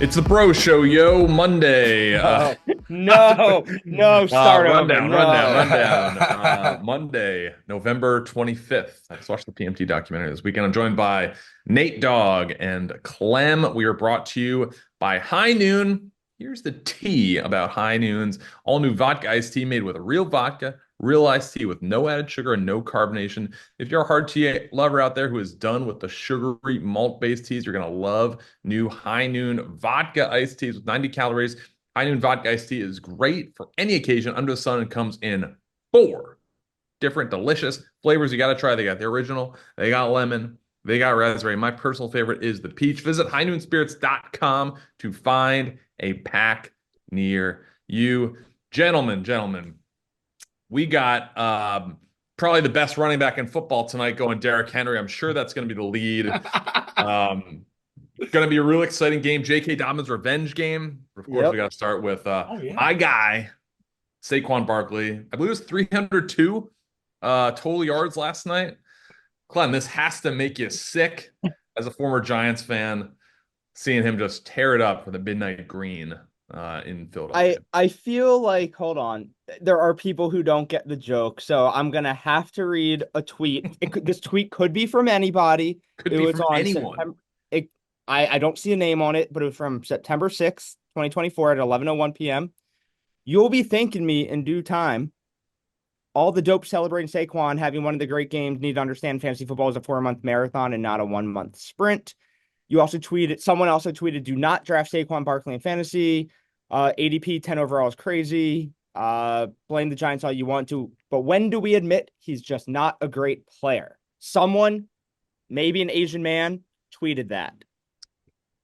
It's the Bro Show, yo. Monday. Oh, no, no, start over. No. Rundown. Monday, November 25th. I just watched the PMT documentary this weekend. I'm joined by Nate Dogg and Clem. We are brought to you by High Noon. Here's the tea about High Noon's all new vodka iced tea made with real vodka, real iced tea with no added sugar and no carbonation. If you're a hard tea lover out there who is done with the sugary malt-based teas, you're going to love new High Noon vodka iced teas with 90 calories. High Noon vodka iced tea is great for any occasion under the sun and comes in four different delicious flavors you got to try. They got the original, they got lemon, they got raspberry. My personal favorite is the peach. Visit highnoonspirits.com to find a pack near you. Gentlemen, we got probably the best running back in football tonight going Derrick Henry. I'm sure that's going to be the lead. Going to be a real exciting game. J.K. Dobbins' revenge game. Of course, we Yep. got to start with Yeah. my guy, Saquon Barkley. I believe it was 302 total yards last night. Clem, this has to make you sick as a former Giants fan, seeing him just tear it up for the Midnight Green in Philadelphia. I feel like, hold on, there are people who don't get the joke, so I'm gonna have to read a tweet. This tweet could be from anybody. Could It be was from on anyone. September. I don't see a name on it, but it was from September 6th, 2024 at 11:01 p.m. You'll be thanking me in due time. All the dope celebrating Saquon having one of the great games need to understand fantasy football is a 4-month marathon and not a 1-month sprint. Someone also tweeted, do not draft Saquon Barkley in fantasy. ADP 10 overall is crazy. Blame the Giants all you want to. But when do we admit he's just not a great player? Someone, maybe an Asian man, tweeted that.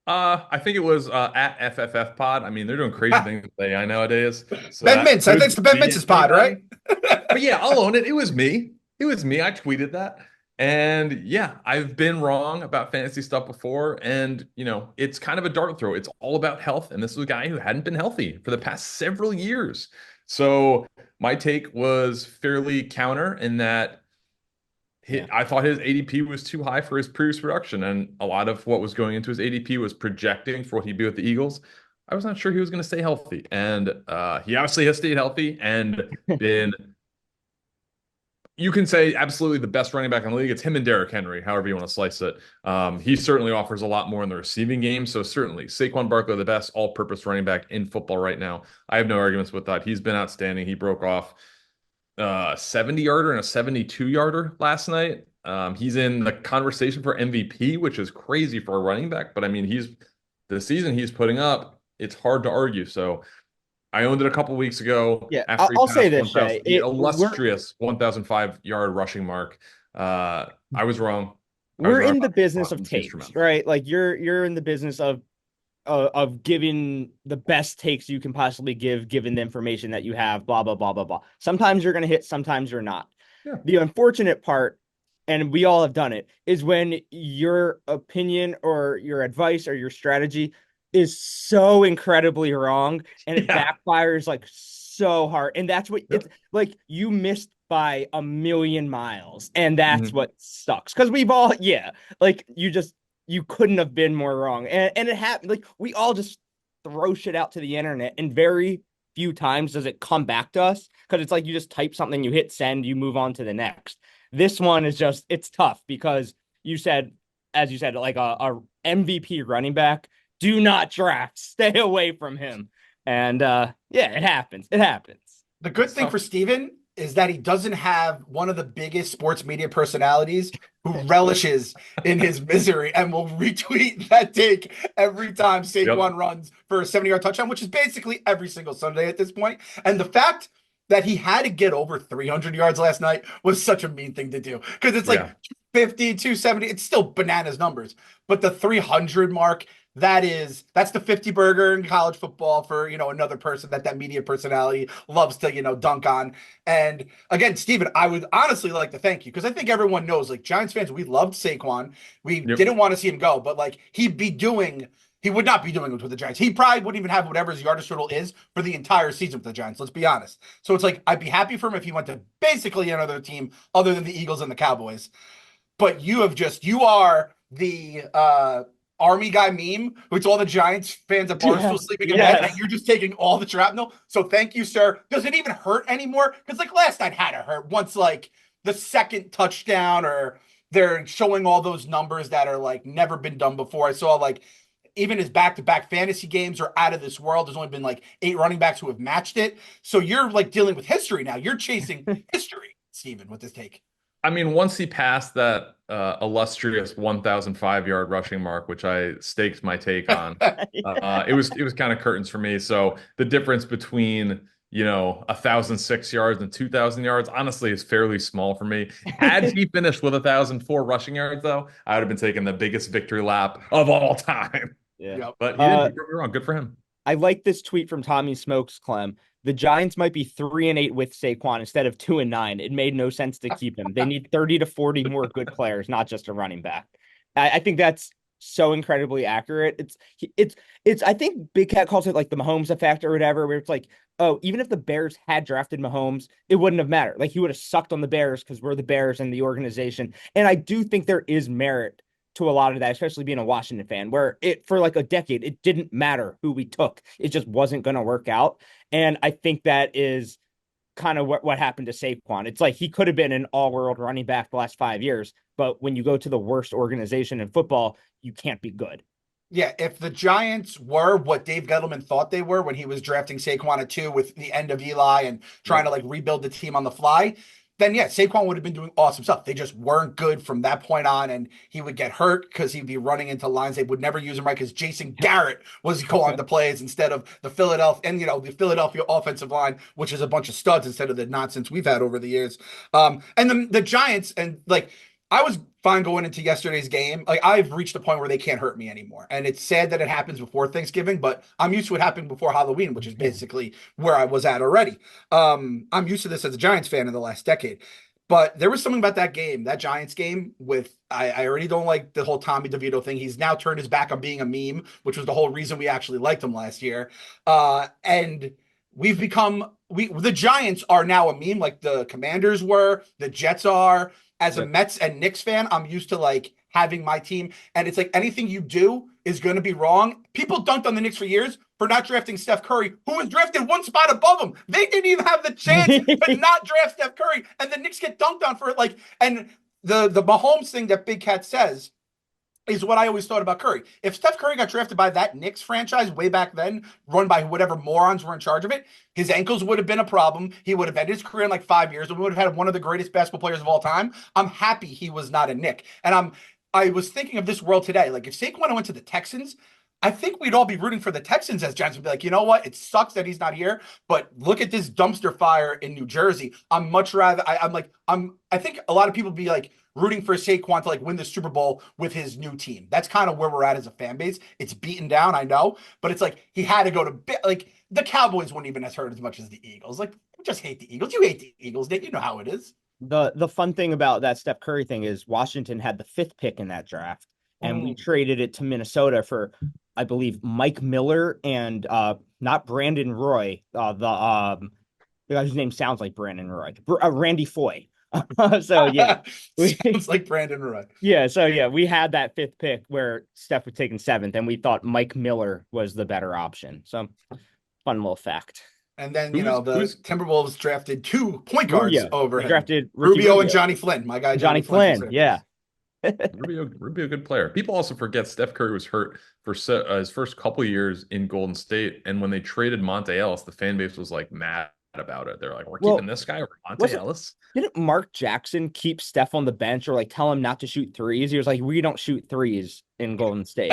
I think it was at FFF Pod. I mean, they're doing crazy things with AI nowadays. So Ben that Mintz. I think could it's the Ben be Mintz's pod, right? anybody. But yeah, I'll own it. It was me. It was me. I tweeted that. And yeah, I've been wrong about fantasy stuff before. And, it's kind of a dart throw. It's all about health. And this was a guy who hadn't been healthy for the past several years. So my take was fairly counter in that I thought his ADP was too high for his previous production. And a lot of what was going into his ADP was projecting for what he'd be with the Eagles. I was not sure he was going to stay healthy. And he obviously has stayed healthy and been, you can say, absolutely the best running back in the league. It's him and Derrick Henry, however you want to slice it. He certainly offers a lot more in the receiving game. So certainly Saquon Barkley, the best all-purpose running back in football right now. I have no arguments with that. He's been outstanding. He broke off 70-yarder and a 72-yarder last night. He's in the conversation for MVP, which is crazy for a running back. But I mean, the season he's putting up, it's hard to argue. So I owned it a couple weeks ago Yeah, after he I'll say passed this, 1,000, Shay. the illustrious 1,005-yard rushing mark. I was wrong. We're in the about business of He's takes, tremendous. right? Like you're in the business of giving the best takes you can possibly give, given the information that you have, blah, blah, blah, blah, blah. Sometimes you're going to hit, sometimes you're not. Yeah. The unfortunate part, and we all have done it, is when your opinion or your advice or your strategy is so incredibly wrong and it Yeah. backfires like so hard. And that's what Yep. it's like you missed by a million miles. And that's Mhm. what sucks. Because we've all, yeah, like you couldn't have been more wrong. And it happened. Like we all just throw shit out to the internet, and very few times does it come back to us because it's like you just type something, you hit send, you move on to the next. This one is just, it's tough because as you said, like a MVP running back, do not draft, stay away from him. And yeah, it happens. It happens. The good thing for Steven is that he doesn't have one of the biggest sports media personalities who relishes in his misery and will retweet that take every time Saquon runs for a 70-yard touchdown, which is basically every single Sunday at this point. And the fact that he had to get over 300 yards last night was such a mean thing to do because it's like 250, 270. It's still bananas numbers, but the 300 mark, that's the 50 burger in college football for, another person that media personality loves to, dunk on. And again, Steven, I would honestly like to thank you because I think everyone knows, like Giants fans, we loved Saquon. We didn't want to see him go, but like he would not be doing it with the Giants. He probably wouldn't even have whatever his yardage total is for the entire season with the Giants. Let's be honest. So it's like, I'd be happy for him if he went to basically another team other than the Eagles and the Cowboys. But you are the army guy meme, which all the Giants fans at Barstool sleeping in bed, and you're just taking all the shrapnel. So thank you, sir. Does it even hurt anymore? Because like last night had to hurt once like the second touchdown, or they're showing all those numbers that are like never been done before. I saw like even his back-to-back fantasy games are out of this world. There's only been like 8 running backs who have matched it. So you're like dealing with history now. You're chasing history, Steven, with this take. I mean, once he passed that illustrious 1,005-yard rushing mark, which I staked my take on, it was kind of curtains for me. So the difference between 1,006 yards and 2,000 yards, honestly, is fairly small for me. Had he finished with 1,004 rushing yards, though, I would have been taking the biggest victory lap of all time. Yeah, but he didn't. He proved me wrong. Good for him. I like this tweet from Tommy Smokes, Clem. The Giants might be 3-8 with Saquon instead of 2-9. It made no sense to keep him. They need 30 to 40 more good players, not just a running back. I think that's so incredibly accurate. It's. I think Big Cat calls it like the Mahomes effect or whatever, where it's like, oh, even if the Bears had drafted Mahomes, it wouldn't have mattered. Like he would have sucked on the Bears because we're the Bears and the organization. And I do think there is merit to a lot of that, especially being a Washington fan, where it for like a decade, it didn't matter who we took. It just wasn't going to work out. And I think that is kind of what happened to Saquon. It's like he could have been an all-world running back the last 5 years, but when you go to the worst organization in football, you can't be good. Yeah, if the Giants were what Dave Gettleman thought they were when he was drafting Saquon at 2 with the end of Eli and trying to like rebuild the team on the fly, then yeah, Saquon would have been doing awesome stuff. They just weren't good from that point on, and he would get hurt because he'd be running into lines. They would never use him right because Jason Garrett was calling the plays instead of the Philadelphia offensive line, which is a bunch of studs instead of the nonsense we've had over the years. And then the Giants, and like I was fine going into yesterday's game. Like I've reached a point where they can't hurt me anymore. And it's sad that it happens before Thanksgiving, but I'm used to it happening before Halloween, which is basically where I was at already. I'm used to this as a Giants fan in the last decade. But there was something about that game, that Giants game, with I already don't like the whole Tommy DeVito thing. He's now turned his back on being a meme, which was the whole reason we actually liked him last year. And we've become the Giants are now a meme like the Commanders were, the Jets are. As a Mets and Knicks fan, I'm used to like having my team, and it's like anything you do is going to be wrong. People dunked on the Knicks for years for not drafting Steph Curry, who was drafted 1 spot above them. They didn't even have the chance to not draft Steph Curry, and the Knicks get dunked on for it. Like, and the Mahomes thing that Big Cat says is what I always thought about Curry. If Steph Curry got drafted by that Knicks franchise way back then, run by whatever morons were in charge of it, his ankles would have been a problem. He would have ended his career in like 5 years, and we would have had one of the greatest basketball players of all time. I'm happy he was not a Knick. And I was thinking of this world today. Like if Saquon went to the Texans, I think we'd all be rooting for the Texans as Giants would be like, you know what? It sucks that he's not here, but look at this dumpster fire in New Jersey. I'm much rather, I think a lot of people be like rooting for Saquon to like win the Super Bowl with his new team. That's kind of where we're at as a fan base. It's beaten down, I know, but it's like he had to go to like the Cowboys wouldn't even have hurt as much as the Eagles. Like, we just hate the Eagles. You hate the Eagles, Nick. You know how it is. The fun thing about that Steph Curry thing is Washington had the 5th pick in that draft, and we traded it to Minnesota for, I believe, Mike Miller and not Brandon Roy, the guy whose name sounds like Brandon Roy, Randy Foye. So yeah, sounds like Brandon Roy. Yeah, so yeah, we had that 5th pick where Steph was taken 7th, and we thought Mike Miller was the better option. So fun little fact. And then, the Timberwolves drafted 2 point guards over him. Drafted Rubio and Johnny Flynn. My guy, Johnny Flynn. Yeah. Rubio, a good player. People also forget Steph Curry was hurt for his first couple years in Golden State. And when they traded Monte Ellis, the fan base was like mad about it. They're like, we're keeping this guy over Monte Ellis. Didn't Mark Jackson keep Steph on the bench or like tell him not to shoot threes? He was like, we don't shoot threes in Golden State.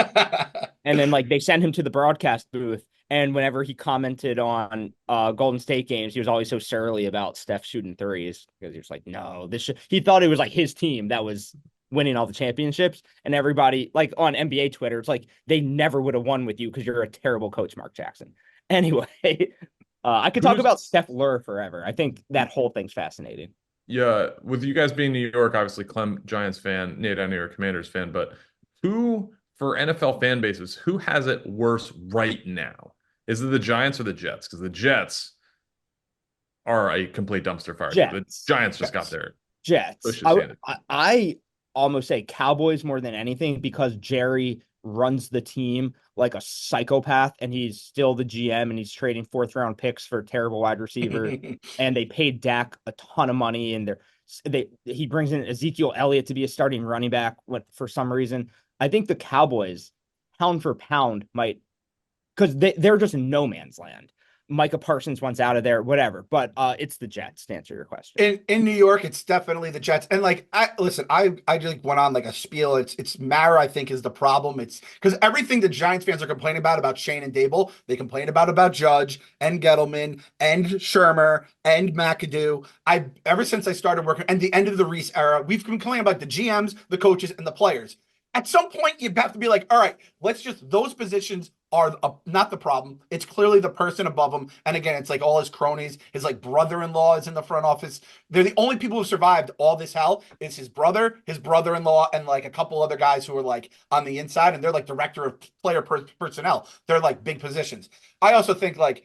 And then like they sent him to the broadcast booth. And whenever he commented on Golden State games, he was always so surly about Steph shooting threes because he was like, no, he thought it was like his team that was winning all the championships. And everybody like on NBA Twitter, it's like they never would have won with you because you're a terrible coach, Mark Jackson. Anyway, I could talk about Steph Lure forever. I think that whole thing's fascinating. Yeah, with you guys being New York, obviously Clem Giants fan, Nate, I know you're a Commanders fan, but who for NFL fan bases, who has it worse right now? Is it the Giants or the Jets? Because the Jets are a complete dumpster fire. The Giants just got their Jets. I almost say Cowboys more than anything because Jerry runs the team like a psychopath, and he's still the GM, and he's trading 4th-round picks for terrible wide receivers. And they paid Dak a ton of money, and he brings in Ezekiel Elliott to be a starting running back for some reason. I think the Cowboys, pound for pound, might, because they're just in no man's land. Micah Parsons wants out of there, whatever. But it's the Jets, to answer your question. In New York, it's definitely the Jets. And like, I just went on like a spiel. It's Mara, I think, is the problem. It's because everything the Giants fans are complaining about Shane and Dable, they complain about Judge and Gettleman and Shermer and McAdoo. Ever since I started working and the end of the Reese era, we've been complaining about the GMs, the coaches, and the players. At some point, you have to be like, all right, those positions are not the problem. It's clearly the person above him. And again, it's like all his cronies, his like brother-in-law is in the front office. They're the only people who survived all this hell is his brother-in-law, and like a couple other guys who are like on the inside, and they're like director of player personnel. They're like big positions. I also think like,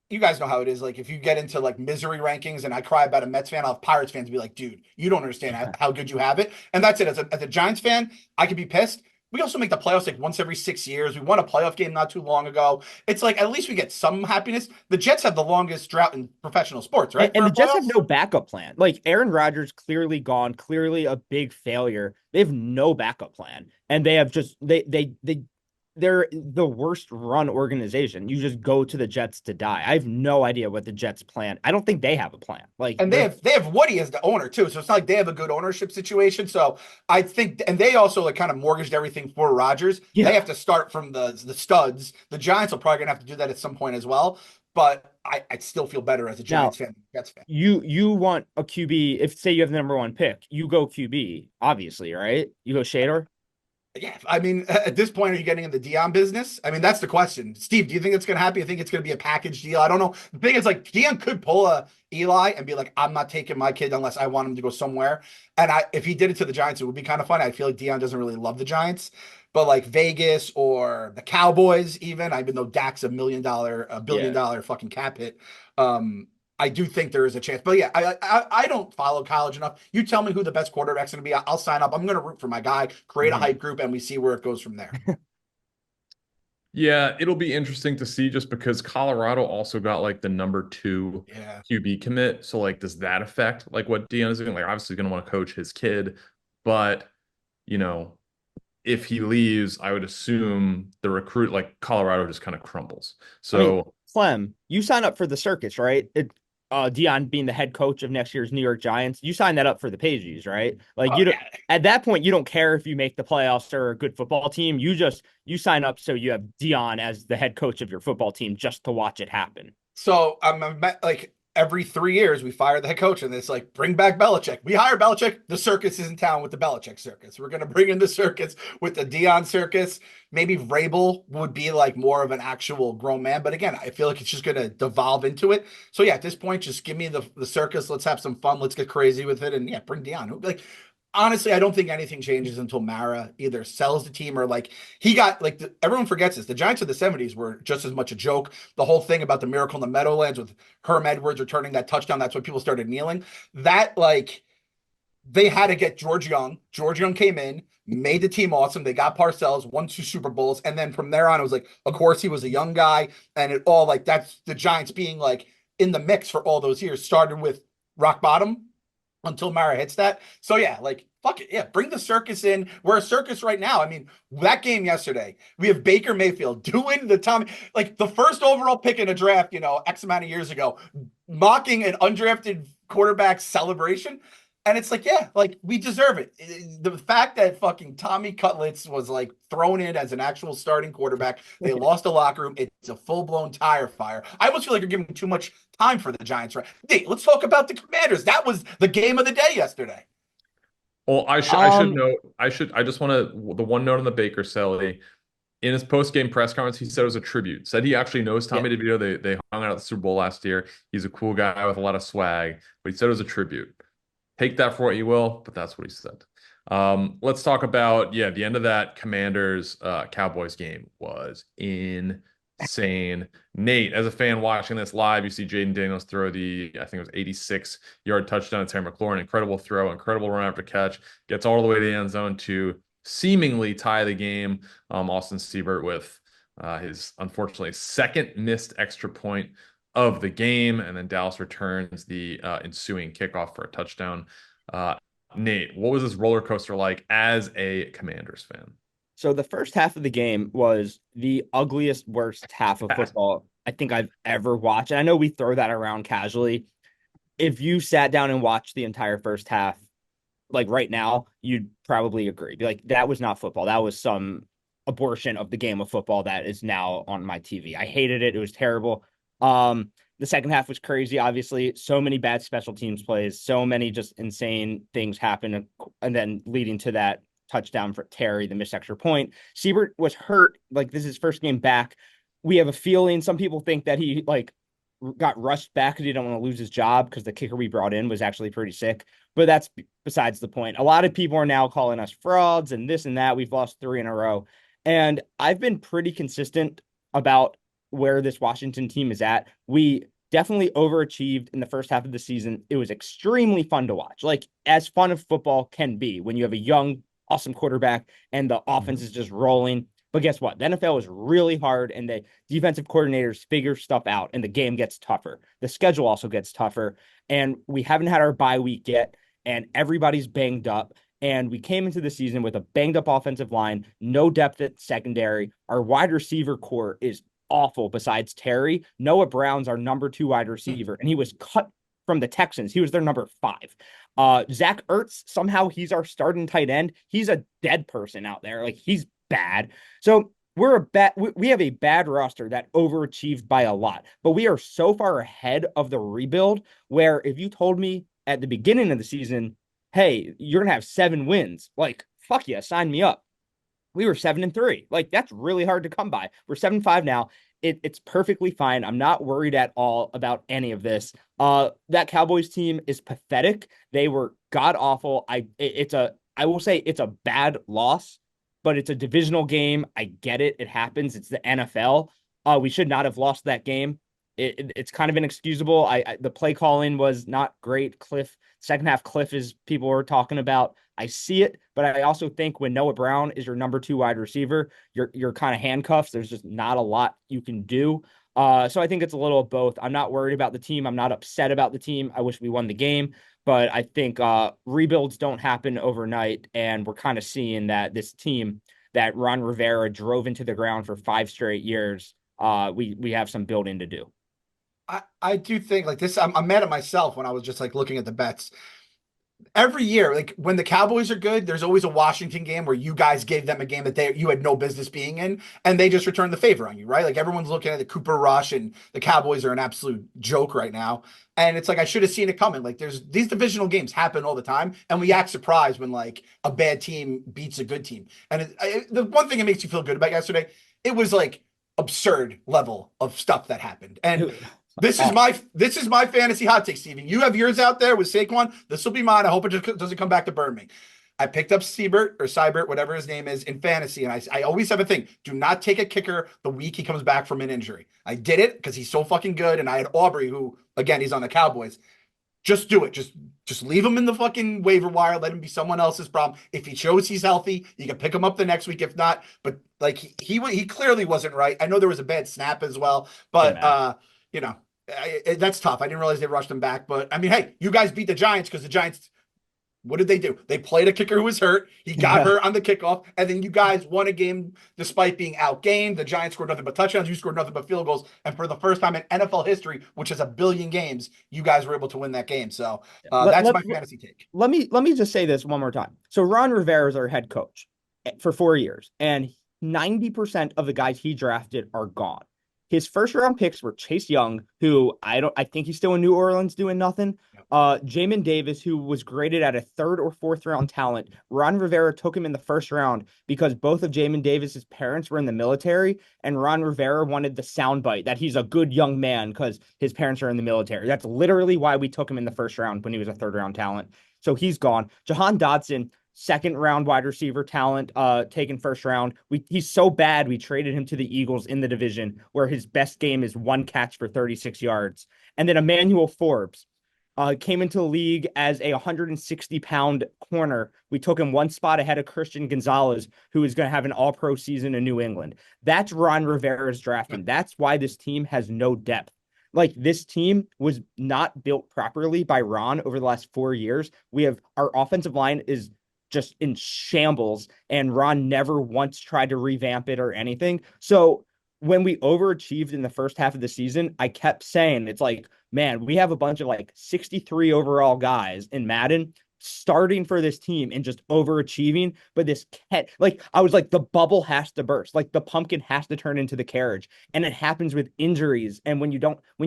you guys know how it is. Like if you get into like misery rankings and I cry about a Mets fan, I'll have Pirates fans be like, dude, you don't understand how good you have it. And that's it. As a Giants fan, I could be pissed. We also make the playoffs like once every 6 years. We won a playoff game not too long ago. It's like, at least we get some happiness. The Jets have the longest drought in professional sports, right? And the Jets have no backup plan. Like Aaron Rodgers clearly gone, clearly a big failure. They have no backup plan. And they have just, they're the worst run organization. You just go to the Jets to die. I have no idea what the Jets plan. I don't think they have a plan. Like, and they have Woody as the owner too, so it's not like they have a good ownership situation. So I think, and they also like kind of mortgaged everything for Rodgers. Yeah. They have to start from the studs. The Giants are probably gonna have to do that at some point as well. But I still feel better as a Giants fan than Jets fan. You want a QB, if say you have the number 1 pick, you go QB, obviously, right? You go Shador. Yeah, I mean, at this point, are you getting in the Dion business? I mean, that's the question. Steve, do you think it's going to happen? You think it's going to be a package deal? I don't know. The thing is, like, Dion could pull a Eli and be like, I'm not taking my kid unless I want him to go somewhere. And if he did it to the Giants, it would be kind of funny. I feel like Dion doesn't really love the Giants, but like Vegas or the Cowboys, even though Dak's a billion dollar fucking cap hit. I do think there is a chance, but yeah, I don't follow college enough. You tell me who the best quarterback's going to be. I'll sign up. I'm going to root for my guy, create a hype group, and we see where it goes from there. Yeah, it'll be interesting to see just because Colorado also got like the number 2 QB commit. So like, does that affect like what Dion is doing? Like, obviously going to want to coach his kid, but you know, if he leaves, I would assume the recruit like Colorado just kind of crumbles. So I mean, Clem, you sign up for the circus, right? Dion being the head coach of next year's New York Giants, you sign that up for the pages, right? Like at that point, you don't care if you make the playoffs or a good football team. You sign up so you have Dion as the head coach of your football team just to watch it happen. So I'm like, every 3 years we fire the head coach and it's like, bring back Belichick. We hire Belichick. The circus is in town with the Belichick circus. We're going to bring in the circus with the Dion circus. Maybe Vrabel would be like more of an actual grown man. But again, I feel like it's just going to devolve into it. So yeah, at this point, just give me the circus. Let's have some fun. Let's get crazy with it. And yeah, bring Dion. Like, honestly, I don't think anything changes until Mara either sells the team or like he got like everyone forgets this. The Giants of the 70s were just as much a joke. The whole thing about the miracle in the Meadowlands with Herm Edwards returning that touchdown, that's when people started kneeling. That like they had to get George Young. George Young came in, made the team awesome. They got Parcells, won 2 Super Bowls. And then from there on, it was like, of course, he was a young guy. And it all like that's the Giants being like in the mix for all those years. Started with rock bottom until Mara hits that. So yeah, like fuck it. Yeah, bring the circus in. We're a circus right now. I mean, that game yesterday, we have Baker Mayfield doing the Tommy, like the first overall pick in a draft, X amount of years ago, mocking an undrafted quarterback celebration. And it's like, yeah, like we deserve it. The fact that fucking Tommy Cutlets was like thrown in as an actual starting quarterback, they lost the locker room. It's a full-blown tire fire. I almost feel like you're giving too much time for the Giants, right? Hey, let's talk about the Commanders. That was the game of the day yesterday. Well, I just want to, the one note on the Baker Selly, in his post-game press conference, he said it was a tribute. Said he actually knows Tommy DeVito. They hung out at the Super Bowl last year. He's a cool guy with a lot of swag, but he said it was a tribute. Take that for what you will, but that's what he said. Let's talk about, the end of that Commanders Cowboys game was insane. Nate, as a fan watching this live, you see Jaden Daniels throw I think it was 86-yard touchdown to Terry McLaurin. Incredible throw, incredible run after catch. Gets all the way to the end zone to seemingly tie the game. Austin Siebert with his unfortunately second missed extra point of the game, and then Dallas returns the ensuing kickoff for a touchdown. Nate, what was this roller coaster like as a Commanders fan? So the first half of the game was the ugliest, worst half of football I think I've ever watched. And I know we throw that around casually. If you sat down and watched the entire first half, like right now, you'd probably agree. Be like, that was not football. That was some abortion of the game of football that is now on my TV. I hated it. It was terrible. The second half was crazy, obviously. So many bad special teams plays, so many just insane things happen, and then leading to that touchdown for Terry, the missed extra point. Siebert was hurt. Like, this is his first game back. We have a feeling, some people think that he like got rushed back because he didn't want to lose his job because the kicker we brought in was actually pretty sick. But that's besides the point. A lot of people are now calling us frauds and this and that. We've lost 3 in a row. And I've been pretty consistent about where this Washington team is at. We definitely overachieved in the first half of the season. It was extremely fun to watch, like as fun as football can be when you have a young, awesome quarterback and the offense is just rolling. But guess what? The NFL is really hard, and the defensive coordinators figure stuff out, and the game gets tougher. The schedule also gets tougher, and we haven't had our bye week yet, and everybody's banged up. And we came into the season with a banged up offensive line, no depth at secondary. Our wide receiver core is awful besides Terry. Noah Brown's our number 2 wide receiver, and he was cut from the Texans. He was their number 5. Zach Ertz, somehow he's our starting tight end. He's a dead person out there. Like, he's bad. So we have a bad roster that overachieved by a lot, but we are so far ahead of the rebuild where if you told me at the beginning of the season, hey, you're going to have 7 wins, like, fuck yeah, sign me up. We were 7-3. Like, that's really hard to come by. We're 7-5 now. It's perfectly fine. I'm not worried at all about any of this. That Cowboys team is pathetic. They were god awful. I will say it's a bad loss, but it's a divisional game. I get it. It happens. It's the NFL. We should not have lost that game. It's kind of inexcusable. The play calling was not great. Second half Cliff is people were talking about. I see it, but I also think when Noah Brown is your number 2 wide receiver, you're kind of handcuffed. There's just not a lot you can do. So I think it's a little of both. I'm not worried about the team. I'm not upset about the team. I wish we won the game, but I think rebuilds don't happen overnight, and we're kind of seeing that this team that Ron Rivera drove into the ground for 5 straight years, we have some building to do. I do think like this. I'm mad at myself when I was just like looking at the bets. Every year, like when the Cowboys are good, there's always a Washington game where you guys gave them a game that you had no business being in, and they just returned the favor on you, right? Like everyone's looking at the Cooper Rush, and the Cowboys are an absolute joke right now. And it's like I should have seen it coming. Like there's these divisional games happen all the time, and we act surprised when like a bad team beats a good team. And the one thing that makes you feel good about yesterday, it was like absurd level of stuff that happened. And this is my fantasy hot take, Steven. You have yours out there with Saquon. This will be mine. I hope it just doesn't come back to burn me. I picked up Seibert, whatever his name is, in fantasy, and I always have a thing: do not take a kicker the week he comes back from an injury. I did it because he's so fucking good, and I had Aubrey, who again he's on the Cowboys. Just do it. Just leave him in the fucking waiver wire. Let him be someone else's problem. If he shows he's healthy, you can pick him up the next week. If not, but like he clearly wasn't right. I know there was a bad snap as well, but you know. That's tough. I didn't realize they rushed him back, but I mean, hey, you guys beat the Giants because the Giants, what did they do? They played a kicker who was hurt. He got hurt on the kickoff, and then you guys won a game despite being outgained. The Giants scored nothing but touchdowns. You scored nothing but field goals, and for the first time in NFL history, which is 1 billion games, you guys were able to win that game. So that's my fantasy take. Let me just say this one more time. So Ron Rivera is our head coach for 4 years, and 90% of the guys he drafted are gone. His first round picks were Chase Young, who I think he's still in New Orleans doing nothing. Jamin Davis, who was graded at a 3rd or 4th round talent. Ron Rivera took him in the 1st round because both of Jamin Davis's parents were in the military, and Ron Rivera wanted the soundbite that he's a good young man because his parents are in the military. That's literally why we took him in the 1st round when he was a 3rd round talent. So he's gone. Jahan Dotson, 2nd round wide receiver talent, taken 1st round. He's so bad we traded him to the Eagles in the division, where his best game is 1 catch for 36 yards. And then Emmanuel Forbes, Came into the league as a 160-pound corner. We took him one spot ahead of Christian Gonzalez, who is going to have an all-pro season in New England. That's Ron Rivera's drafting. That's why this team has no depth. Like, this team was not built properly by Ron over the last 4 years. Our offensive line is just in shambles, and Ron never once tried to revamp it or anything. So when we overachieved in the first half of the season, I kept saying, it's like, man, we have a bunch of like 63 overall guys in Madden starting for this team and just overachieving. But I was like, the bubble has to burst. Like, the pumpkin has to turn into the carriage. And it happens with injuries. And when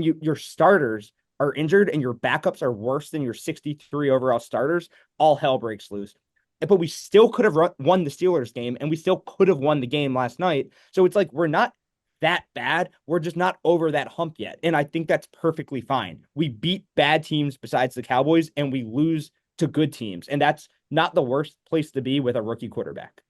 your starters are injured and your backups are worse than your 63 overall starters, all hell breaks loose. But we still could have won the Steelers game, and we still could have won the game last night. So it's like, we're not that bad. We're just not over that hump yet. And I think that's perfectly fine. We beat bad teams besides the Cowboys, and we lose to good teams. And that's not the worst place to be with a rookie quarterback.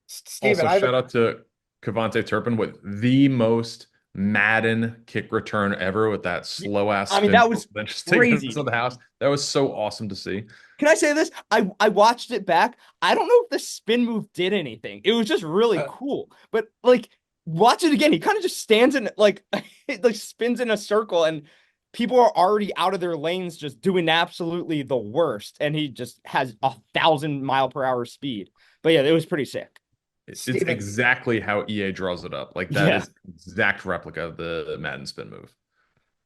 Steven, also, shout out to Kevontae Turpin with the most Madden kick return ever with that slow ass. I mean, that was crazy. To the house. That was so awesome to see. Can I say this? I watched it back. I don't know if the spin move did anything. It was just really cool. But like, watch it again. He kind of just stands in like it like spins in a circle, and people are already out of their lanes just doing absolutely the worst. And he just has 1,000-mile-per-hour speed. But yeah, it was pretty sick. It's exactly how EA draws it up. Like, that is exact replica of the Madden spin move.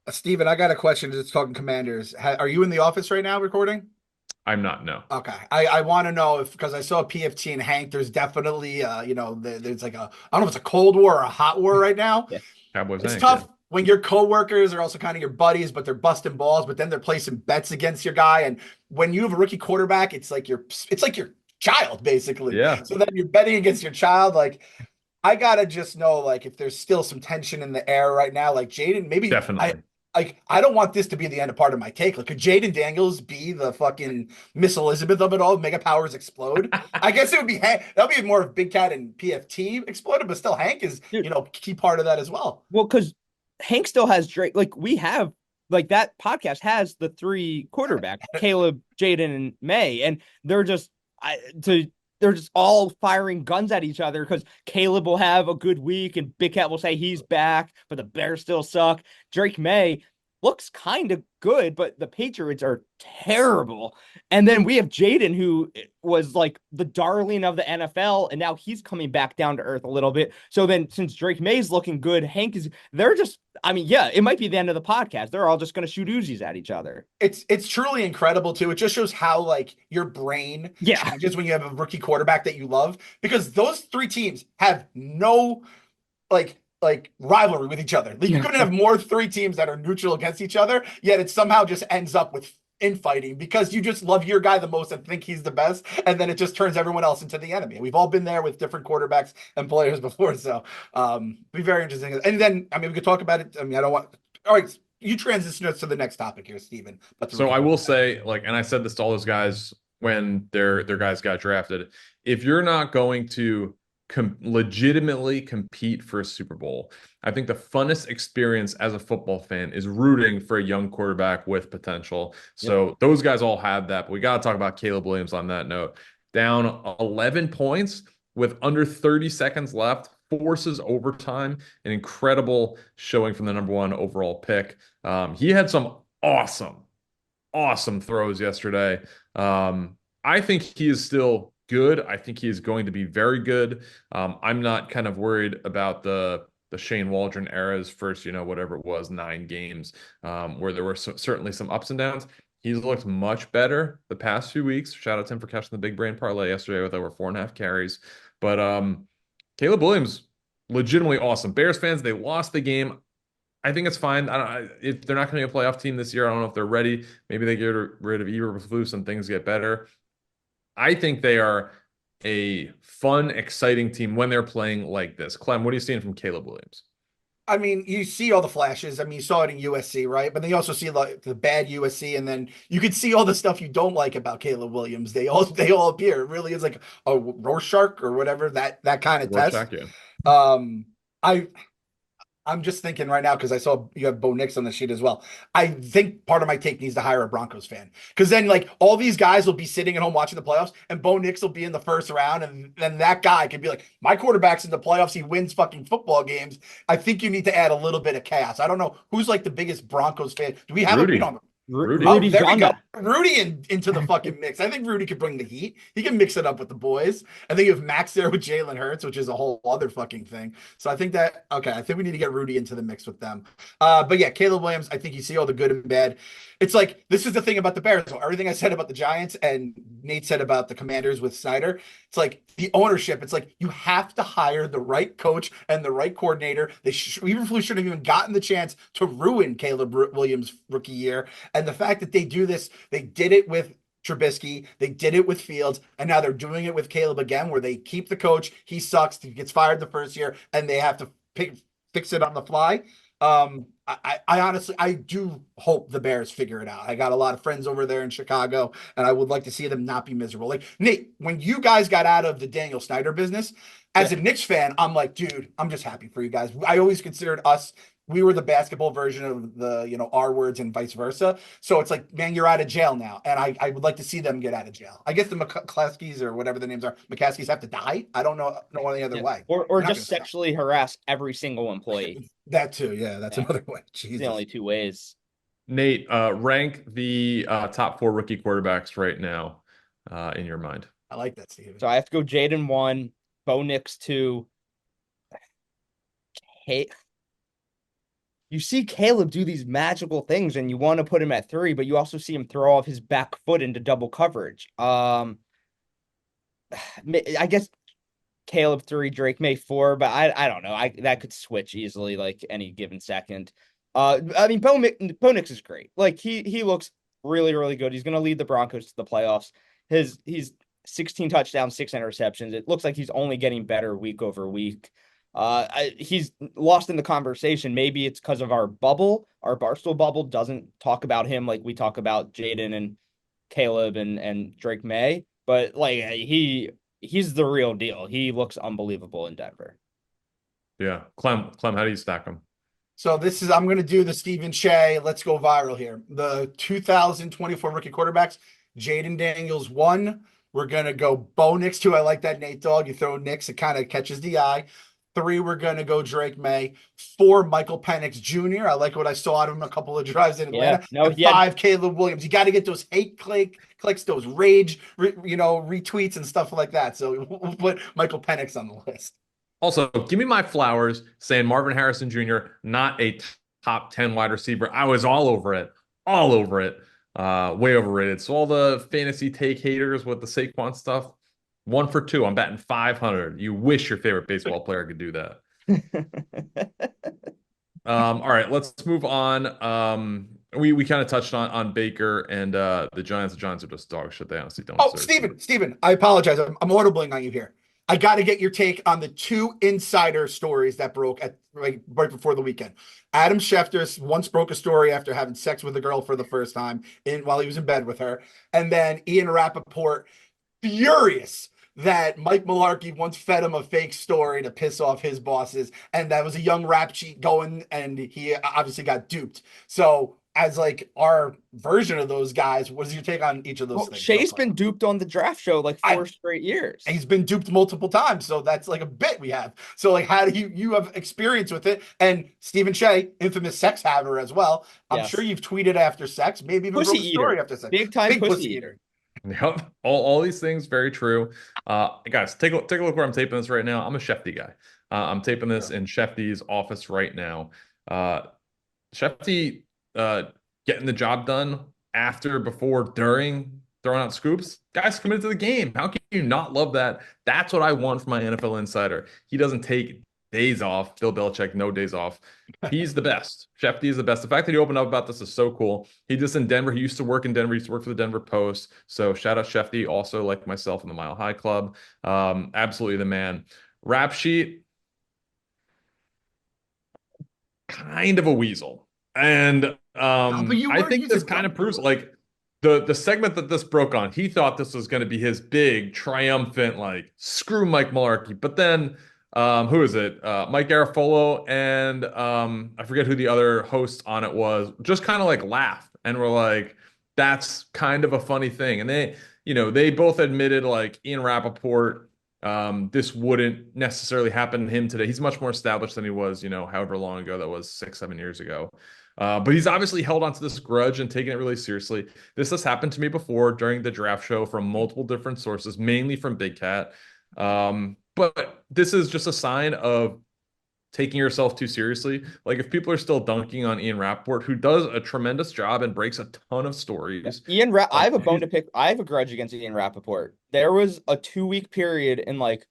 Steven, I got a question. Just talking Commanders. Are you in the office right now recording? I'm not, no. Okay. I want to know because I saw PFT and Hank, there's definitely, there's like I don't know if it's a cold war or a hot war right now. Yeah. Cowboys it's Hank, tough when your coworkers are also kind of your buddies, but they're busting balls, but then they're placing bets against your guy. And when you have a rookie quarterback, it's like your child, basically. Yeah. So then you're betting against your child. Like, I gotta just know, like, if there's still some tension in the air right now, like Jaden, maybe definitely. I don't want this to be the end of part of my take. Like, could Jaden Daniels be the fucking Miss Elizabeth of it all? Mega powers explode. I guess it would be Hank. That'll be more of Big Cat and PFT exploded, but still Hank is, key part of that as well. Well, because Hank still has Drake. Like, we have, like, that podcast has the 3 quarterbacks, Caleb, Jaden, and May, and they're just all firing guns at each other because Caleb will have a good week and Big Cat will say he's back, but the Bears still suck. Drake May looks kind of good, but the Patriots are terrible. And then we have Jaden, who was like the darling of the NFL, and now he's coming back down to earth a little bit. So then, since Drake May's looking good, it might be the end of the podcast. They're all just going to shoot Uzis at each other. It's truly incredible too. It just shows how, like, your brain changes when you have a rookie quarterback that you love, because those 3 teams have no like rivalry with each other. Like, you couldn't have more 3 teams that are neutral against each other, yet it somehow just ends up with infighting because you just love your guy the most and think he's the best, and then it just turns everyone else into the enemy. We've all been there with different quarterbacks and players before, so be very interesting. And then, I mean, we could talk about it. I mean, I don't want. All right, you transition us to the next topic here, Steven. So I will say, like, and I said this to all those guys when their guys got drafted, if you're not going to legitimately compete for a Super Bowl, I think the funnest experience as a football fan is rooting for a young quarterback with potential. So those guys all had that, but we got to talk about Caleb Williams on that note. Down 11 points with under 30 seconds left, forces overtime, an incredible showing from the number 1 overall pick. He had some awesome throws yesterday. I think he is still good. I think he is going to be very good. I'm not kind of worried about the Shane Waldron era's first, whatever it was, 9 games, where there were certainly some ups and downs. He's looked much better the past few weeks. Shout out to him for catching the big brain parlay yesterday with over 4.5 carries. But Caleb Williams, legitimately awesome. Bears fans, they lost the game. I think it's fine. If they're not going to be a playoff team this year, I don't know if they're ready. Maybe they get rid of Eberflus and things get better. I think they are a fun, exciting team when they're playing like this. Clem, what are you seeing from Caleb Williams? I mean, you see all the flashes. I mean, you saw it in USC, right? But then you also see like the bad USC, and then you could see all the stuff you don't like about Caleb Williams. They all appear. It really is like a Rorschach or whatever that kind of test. Yeah. I'm just thinking right now because I saw you have Bo Nix on the sheet as well. I think part of my take needs to hire a Broncos fan because then like all these guys will be sitting at home watching the playoffs, and Bo Nix will be in the first round, and then that guy could be like, my quarterback's in the playoffs. He wins fucking football games. I think you need to add a little bit of chaos. I don't know who's like the biggest Broncos fan. Do we have a? We Rudy. don't. Rudy. Oh, Rudy there we go. Zonda. Rudy into the fucking mix. I think Rudy could bring the heat. He can mix it up with the boys. I think you have Max there with Jalen Hurts, which is a whole other fucking thing. So I think that okay. I think we need to get Rudy into the mix with them. But yeah, Caleb Williams. I think you see all the good and bad. It's like this is the thing about the Bears. So everything I said about the Giants and Nate said about the Commanders with Snyder. It's like the ownership. It's like you have to hire the right coach and the right coordinator. They shouldn't have even gotten the chance to ruin Caleb Williams' rookie year. And the fact that they do this, they did it with Trubisky, they did it with Fields, and now they're doing it with Caleb again, where they keep the coach, he sucks, he gets fired the first year, and they have to fix it on the fly. I honestly, I do hope the Bears figure it out. I got a lot of friends over there in Chicago, and I would like to see them not be miserable. Like Nate, when you guys got out of the Daniel Snyder business, as a Knicks fan, I'm like, dude, I'm just happy for you guys. I always considered us, we were the basketball version of the, R words and vice versa. So it's like, man, you're out of jail now. And I would like to see them get out of jail. I guess the McClaskeys or whatever the names are, McCaskies have to die. I don't know any other way. Or just sexually harass every single employee. That too. Yeah, that's another way. Jesus. The only two ways. Nate, rank the top 4 rookie quarterbacks right now in your mind. I like that, Steven. So I have to go Jaden 1, Bo Nix 2. Hey, you see Caleb do these magical things and you want to put him at 3, but you also see him throw off his back foot into double coverage. I guess Caleb 3, Drake May 4, but I don't know. That could switch easily like any given second. I mean, Bo Nix is great. Like he looks really, really good. He's going to lead the Broncos to the playoffs. He's 16 touchdowns, 6 interceptions. It looks like he's only getting better week over week. He's lost in the conversation. Maybe it's because of our bubble. Our Barstool bubble doesn't talk about him like we talk about Jaden and Caleb and Drake May. But like he's the real deal. He looks unbelievable in Denver. Yeah, Clem, how do you stack them? So I'm going to do the Stephen Shea. Let's go viral here. The 2024 rookie quarterbacks, Jaden Daniels 1. We're going to go Bo Nix 2. I like that, Nate Dogg. You throw Nix, it kind of catches the eye. 3, we're going to go Drake May. 4, Michael Penix Jr. I like what I saw out of him a couple of drives in Atlanta. Yeah, and 5, Caleb Williams. You got to get those hate clicks, those rage, retweets and stuff like that. So we'll put Michael Penix on the list. Also, give me my flowers saying Marvin Harrison Jr., not a top 10 wide receiver. I was all over it. Way overrated. So all the fantasy take haters with the Saquon stuff, 1 for 2. I'm batting 500. You wish your favorite baseball player could do that. All right, let's move on. We kind of touched on Baker and the Giants. The Giants are just dog shit. They honestly don't. Oh, Steven, I apologize. I'm audibling on you here. I got to get your take on the 2 insider stories that broke right before the weekend. Adam Schefter once broke a story after having sex with a girl for the first time while he was in bed with her. And then Ian Rapaport, furious that Mike Mularkey once fed him a fake story to piss off his bosses. And that was a young rap sheet going, and he obviously got duped. So as like our version of those guys, what is your take on each of those things? Shea's been duped on the draft show like 4 straight years. He's been duped multiple times, so that's like a bit we have. So like, how do you have experience with it? And Stephen Shea, infamous sex haver as well. I'm sure you've tweeted after sex, maybe even wrote a story after sex. Big pussy eater. Yep, all these things very true. Guys, take a look where I'm taping this right now. I'm a Schefty guy. I'm taping this in Shefty's office right now. Schefty getting the job done after, before, during, throwing out scoops. Guys committed to the game. How can you not love that? That's what I want from my NFL insider. He doesn't take days off. Bill Belichick, no days off. He's the best. Shefty is the best. The fact that he opened up about this is so cool. He just in Denver. He used to work in Denver. He used to work for the Denver Post. So shout out Shefty, also like myself in the Mile High Club. Absolutely the man. Rap sheet, kind of a weasel. And I think this kind of proves like the segment that this broke on, he thought this was going to be his big triumphant, like, screw Mike Mularkey. But then Who is it? Mike Garafolo and I forget who the other host on it was. Just kind of like laugh and we're like, that's kind of a funny thing. And they both admitted like Ian Rapaport, this wouldn't necessarily happen to him today. He's much more established than he was, however long ago that was, 6, 7 years ago. But he's obviously held onto this grudge and taken it really seriously. This has happened to me before during the draft show from multiple different sources, mainly from Big Cat. But this is just a sign of taking yourself too seriously. Like if people are still dunking on Ian Rappaport, who does a tremendous job and breaks a ton of stories. I have a bone to pick. I have a grudge against Ian Rappaport. There was a 2-week period in like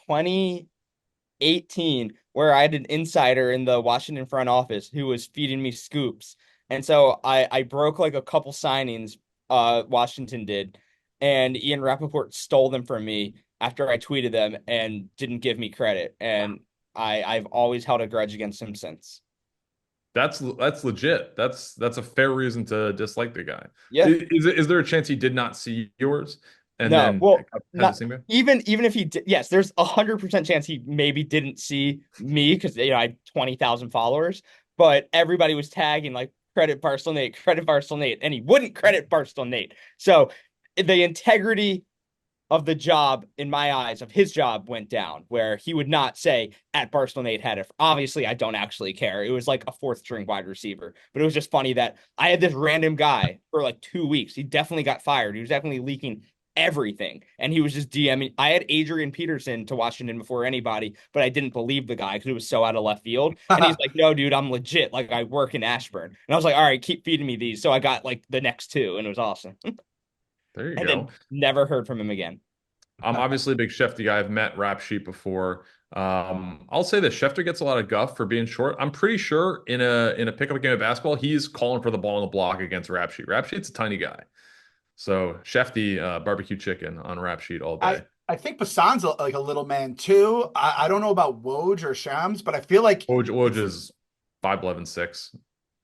2018 where I had an insider in the Washington front office who was feeding me scoops. And so I broke like a couple signings Washington did, and Ian Rappaport stole them from me after I tweeted them and didn't give me credit. And I've always held a grudge against him since. That's legit. That's a fair reason to dislike the guy. Yeah. Is there a chance he did not see yours and No, then well, had the not same guy? even if he did, yes, there's 100% chance he maybe didn't see me because I had 20,000 followers, but everybody was tagging like credit Barstool Nate, and he wouldn't credit Barstool Nate. So the integrity of the job, in my eyes, of his job went down, where he would not say at Barstool Nate had it. Obviously, I don't actually care. It was like a fourth string wide receiver, but it was just funny that I had this random guy for like 2 weeks. He definitely got fired. He was definitely leaking everything, and he was just DMing. I had Adrian Peterson to Washington before anybody, but I didn't believe the guy because it was so out of left field. And he's like, "No, dude, I'm legit. Like I work in Ashburn." And I was like, "All right, keep feeding me these." So I got like the next two, and it was awesome. There you And go. then never heard from him again. I'm obviously a big Schefter guy. I've met Rap Sheet before. I'll say that Schefter gets a lot of guff for being short. I'm pretty sure in a pickup game of basketball, he's calling for the ball on the block against Rap Sheet. Rap Sheet's a tiny guy. So Shefty barbecue chicken on Rap Sheet all day. I think Basan's like a little man too. I don't know about Woj or Shams, but I feel like Woj is 5'11", 6.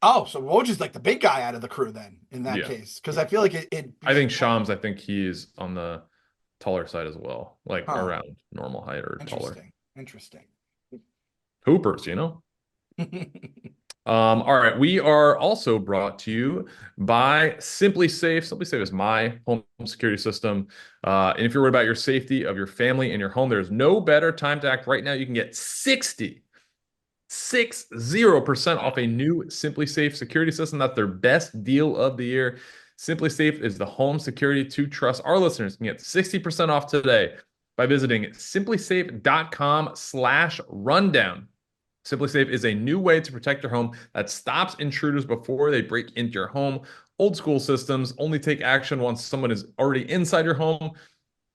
oh, so Woj is like the big guy out of the crew then in that Yeah. case. Because I feel like it I think Shams, I think he's on the taller side as well, like around normal height or taller. Interesting. Hoopers, all right, we are also brought to you by SimpliSafe. SimpliSafe is my home security system. And if you're worried about your safety of your family and your home, there's no better time to act right now. You can get 60% off a new SimpliSafe security system. That's their best deal of the year. SimpliSafe is the home security to trust. Our listeners can get 60% off today by visiting simplisafe.com/rundown. SimpliSafe is a new way to protect your home that stops intruders before they break into your home. Old school systems only take action once someone is already inside your home.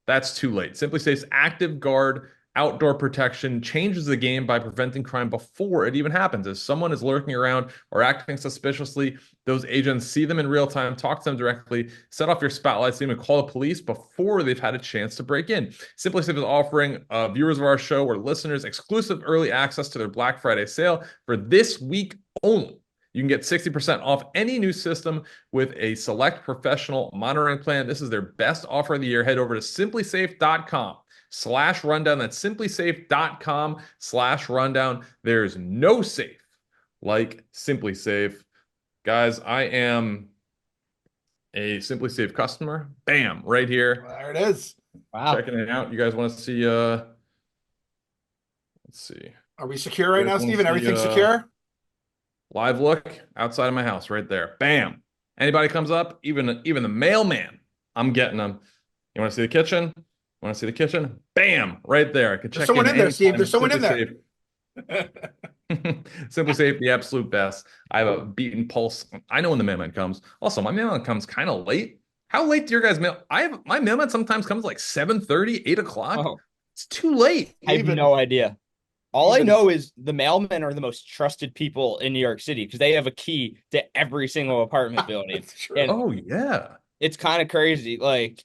That's too late. SimpliSafe's Active Guard outdoor protection changes the game by preventing crime before it even happens. If someone is lurking around or acting suspiciously, those agents see them in real time, talk to them directly, set off your spotlights, even call the police before they've had a chance to break in. SimpliSafe is offering viewers of our show or listeners exclusive early access to their Black Friday sale for this week only. You can get 60% off any new system with a select professional monitoring plan. This is their best offer of the year. Head over to simplisafe.com/rundown. That's simplisafe.com/rundown. There's no safe like SimpliSafe. Guys, I am a SimpliSafe customer. Bam, right here. There it is. Wow. Checking it out. You guys want to see let's see. Are we secure right now, Steven? See, Everything secure? Live look outside of my house right there. Bam. Anybody comes up, even the mailman, I'm getting them. You want to see the kitchen? Want to see the kitchen? Bam, right there. I could check. There's someone in there, Steve. There's someone in there. SimpliSafe, the absolute best. I have a beaten pulse. I know when the mailman comes. Also, my mailman comes kind of late. How late do your guys mail? My mailman sometimes comes like 7:30, 8 o'clock. Oh. It's too late. I have no idea. All I know is the mailmen are the most trusted people in New York City because they have a key to every single apartment building. And oh yeah, it's kind of crazy. Like,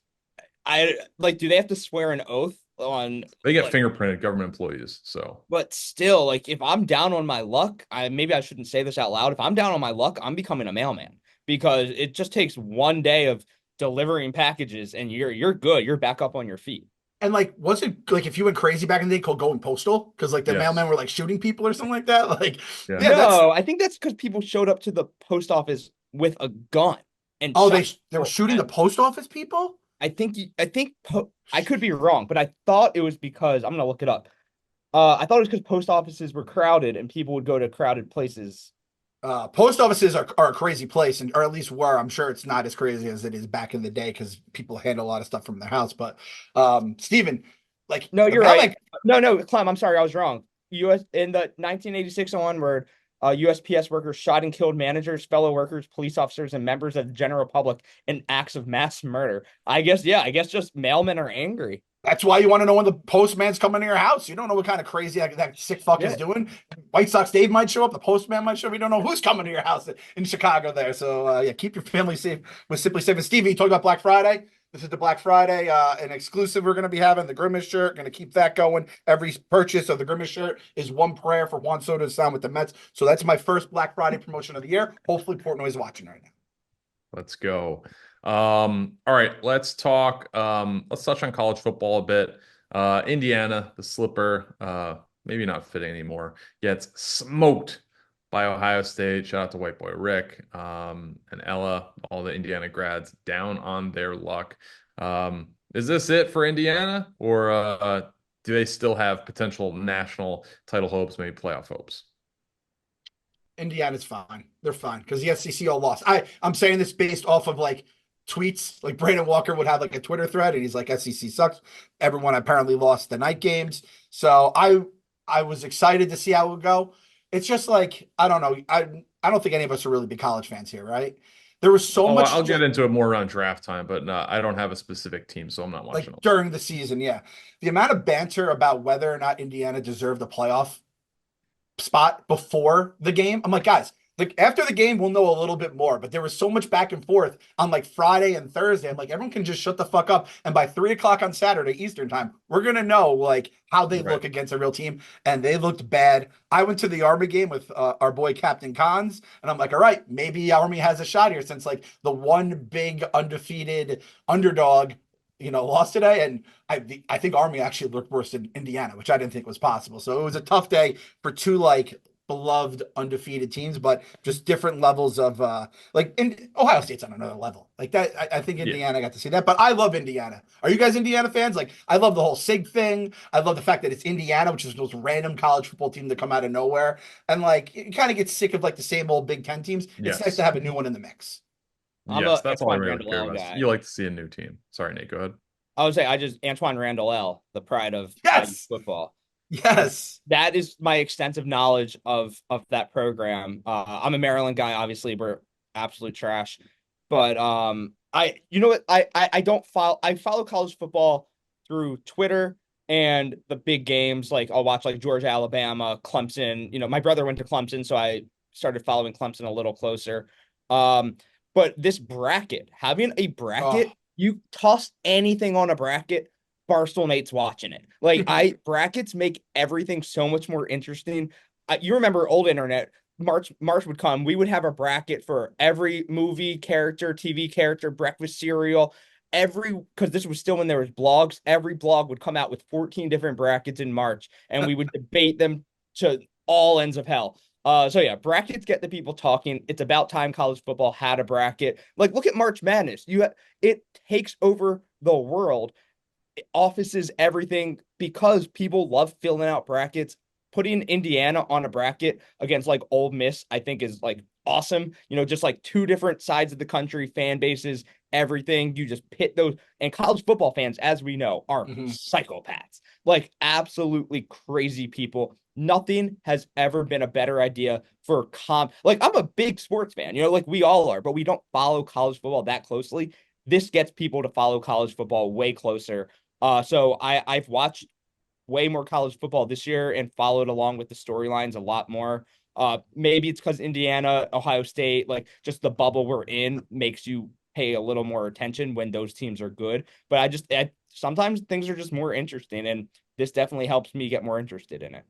do they have to swear an oath on? They get fingerprinted, government employees. So, but still, like, if I'm down on my luck, maybe I shouldn't say this out loud. If I'm down on my luck, I'm becoming a mailman because it just takes one day of delivering packages and you're good. You're back up on your feet. And like, was it like if you went crazy back in the day called going postal? Because like the Yes. mailmen were like shooting people or something like that. Like, Yeah. yeah, that's No, I think that's because people showed up to the post office with a gun and oh, shot they were people. shooting the post office people? I could be wrong, but I thought it was because I'm gonna look it up. I thought it was because post offices were crowded and people would go to crowded places. Post offices are a crazy place, and or at least were. I'm sure it's not as crazy as it is back in the day because people handle a lot of stuff from their house. But Steven, like No, the you're right. mailman, No, Clem, I'm sorry, I was wrong. U.S. in the 1986 onward, USPS workers shot and killed managers, fellow workers, police officers, and members of the general public in acts of mass murder. I guess, yeah, I guess just mailmen are angry. that's why you want to know when the postman's coming to your house. You don't know what kind of crazy that sick fuck is Yeah. doing. White Sox Dave might show up. The postman might show up. You don't know who's coming to your house in Chicago there. So yeah, keep your family safe with SimpliSafe. And Stevie, you talked about Black Friday. This is the Black Friday an exclusive we're going to be having. The Grimace shirt. Going to keep that going. Every purchase of the Grimace shirt is one prayer for Juan Soto to sign with the Mets. So that's my first Black Friday promotion of the year. Hopefully Portnoy is watching right now. Let's go. All right, let's talk. Let's touch on college football a bit. Indiana, the slipper, maybe not fitting anymore, gets smoked by Ohio State. Shout out to white boy Rick, and Ella, all the Indiana grads down on their luck. Is this it for Indiana, or do they still have potential national title hopes, maybe playoff hopes? Indiana's fine. They're fine because the SEC all lost. I'm saying this based off of like tweets. Like Brandon Walker would have like a Twitter thread, and he's like, "SEC sucks." Everyone apparently lost the night games, so I was excited to see how it would go. It's just like I don't know. I don't think any of us are really big college fans here, right? There was so Oh, much I'll get into it more around draft time, but no, I don't have a specific team, so I'm not like watching them. during the season. Yeah, the amount of banter about whether or not Indiana deserved a playoff spot before the game. I'm like, guys, like after the game, we'll know a little bit more. But there was so much back and forth on like Friday and Thursday. I'm like, everyone can just shut the fuck up. And by 3 o'clock on Saturday Eastern time, we're gonna know like how they Right. look against a real team. And they looked bad. I went to the Army game with our boy Captain Cons, and I'm like, all right, maybe Army has a shot here since like the one big undefeated underdog lost today. And I think Army actually looked worse than Indiana, which I didn't think was possible. So it was a tough day for two like beloved undefeated teams, but just different levels of like in Ohio State's on another level. Like that, I think Yeah. Indiana got to see that. But I love Indiana. Are you guys Indiana fans? Like I love the whole SIG thing. I love the fact that it's Indiana, which is the most random college football team to come out of nowhere. And like you kind of get sick of like the same old Big Ten teams. It's nice to Yes. have a new one in the mix. I'm Yes, a that's all I Antoine really care Randall about. guy. You like to see a new team. Sorry, Nate, go ahead. I would say I just Antoine Randall L, the pride of IU Yes. football. Yes. That is my extensive knowledge of that program. I'm a Maryland guy, obviously we're absolute trash. But I you know what I don't follow I follow college football through Twitter and the big games. Like I'll watch like Georgia, Alabama, Clemson. My brother went to Clemson, so I started following Clemson a little closer. Um, but this bracket, having a bracket, Oh. you toss anything on a bracket, Barstool Nate's watching it. Like brackets make everything so much more interesting. You remember old internet? March would come. We would have a bracket for every movie character, TV character, breakfast cereal. Because this was still when there was blogs. Every blog would come out with 14 different brackets in March, and we would debate them to all ends of hell. So yeah, brackets get the people talking. It's about time college football had a bracket. Like, look at March Madness. It takes over the world, offices, everything, because people love filling out brackets. Putting Indiana on a bracket against like Ole Miss, I think is like awesome. Just like two different sides of the country, fan bases, everything. You just pit those. And college football fans, as we know, are Mhm. psychopaths, like absolutely crazy people. Nothing has ever been a better idea for like I'm a big sports fan, like we all are, but we don't follow college football that closely. This gets people to follow college football way closer. So I've watched way more college football this year and followed along with the storylines a lot more. Maybe it's because Indiana, Ohio State, like just the bubble we're in makes you pay a little more attention when those teams are good. But sometimes things are just more interesting, and this definitely helps me get more interested in it.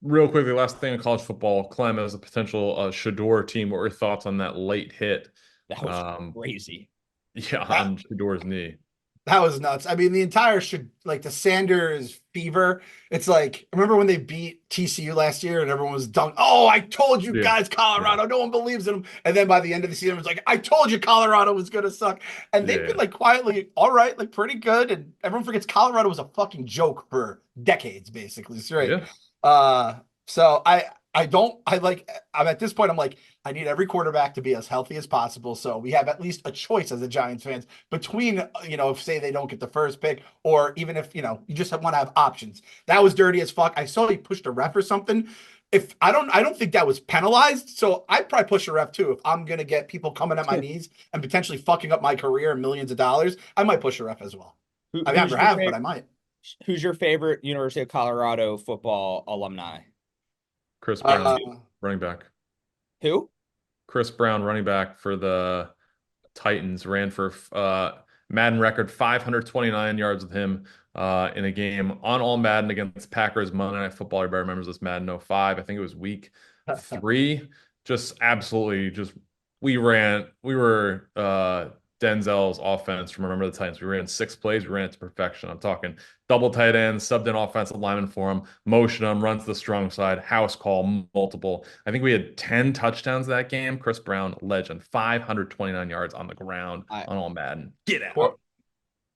Real quickly, last thing in college football, Clem as a potential Shador team. What were your thoughts on that late hit? That was Um, crazy. yeah, That on Shador's knee. That was nuts. I mean, the entire like the Sanders fever. It's like, remember when they beat TCU last year and everyone was dunk. Oh, I told you Yeah. guys, Yeah. Colorado. No one believes in them. And then by the end of the season, it was like, I told you Colorado was gonna suck. And they've Yeah. been like quietly all right, like pretty good. And everyone forgets Colorado was a fucking joke for decades, basically. Straight. Yeah. Uh, so I don't I like I'm at this point, I'm like, I need every quarterback to be as healthy as possible. So we have at least a choice as a Giants fans between, if say they don't get the first pick, or even if, you just want to have options. That was dirty as fuck. I saw he pushed a ref or something. If I don't think that was penalized. So I'd probably push a ref too. If I'm gonna get people coming at my knees and potentially fucking up my career and millions of dollars, I might push a ref as well. I Who's never your have, but favorite? I might. Who's your favorite University of Colorado football alumni? Chris That's Brown, Uh, who. running back. Who? Chris Brown, running back for the Titans, ran for Madden record 529 yards with him in a game on All Madden against Packers Monday Night Football. Everybody remembers this Madden '05. I think it was week 3. Just absolutely, just we were Denzel's offense from Remember the Titans. We ran 6 plays, we ran it to perfection. I'm talking double tight ends, subbed in offensive lineman for him, motion him, runs to the strong side, house call, multiple. I think we had 10 touchdowns that game. Chris Brown, legend, 529 yards on the ground I on All Madden. Get Cor- out.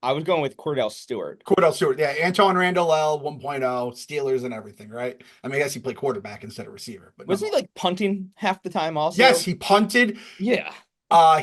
I was going with Cordell Stewart. Cordell Stewart, yeah, Antoine Randall L 1.0, Steelers and everything, right? I mean, I guess he played quarterback instead of receiver, but Wasn't he nonetheless. like punting half the time Yes, also? he punted. Yeah.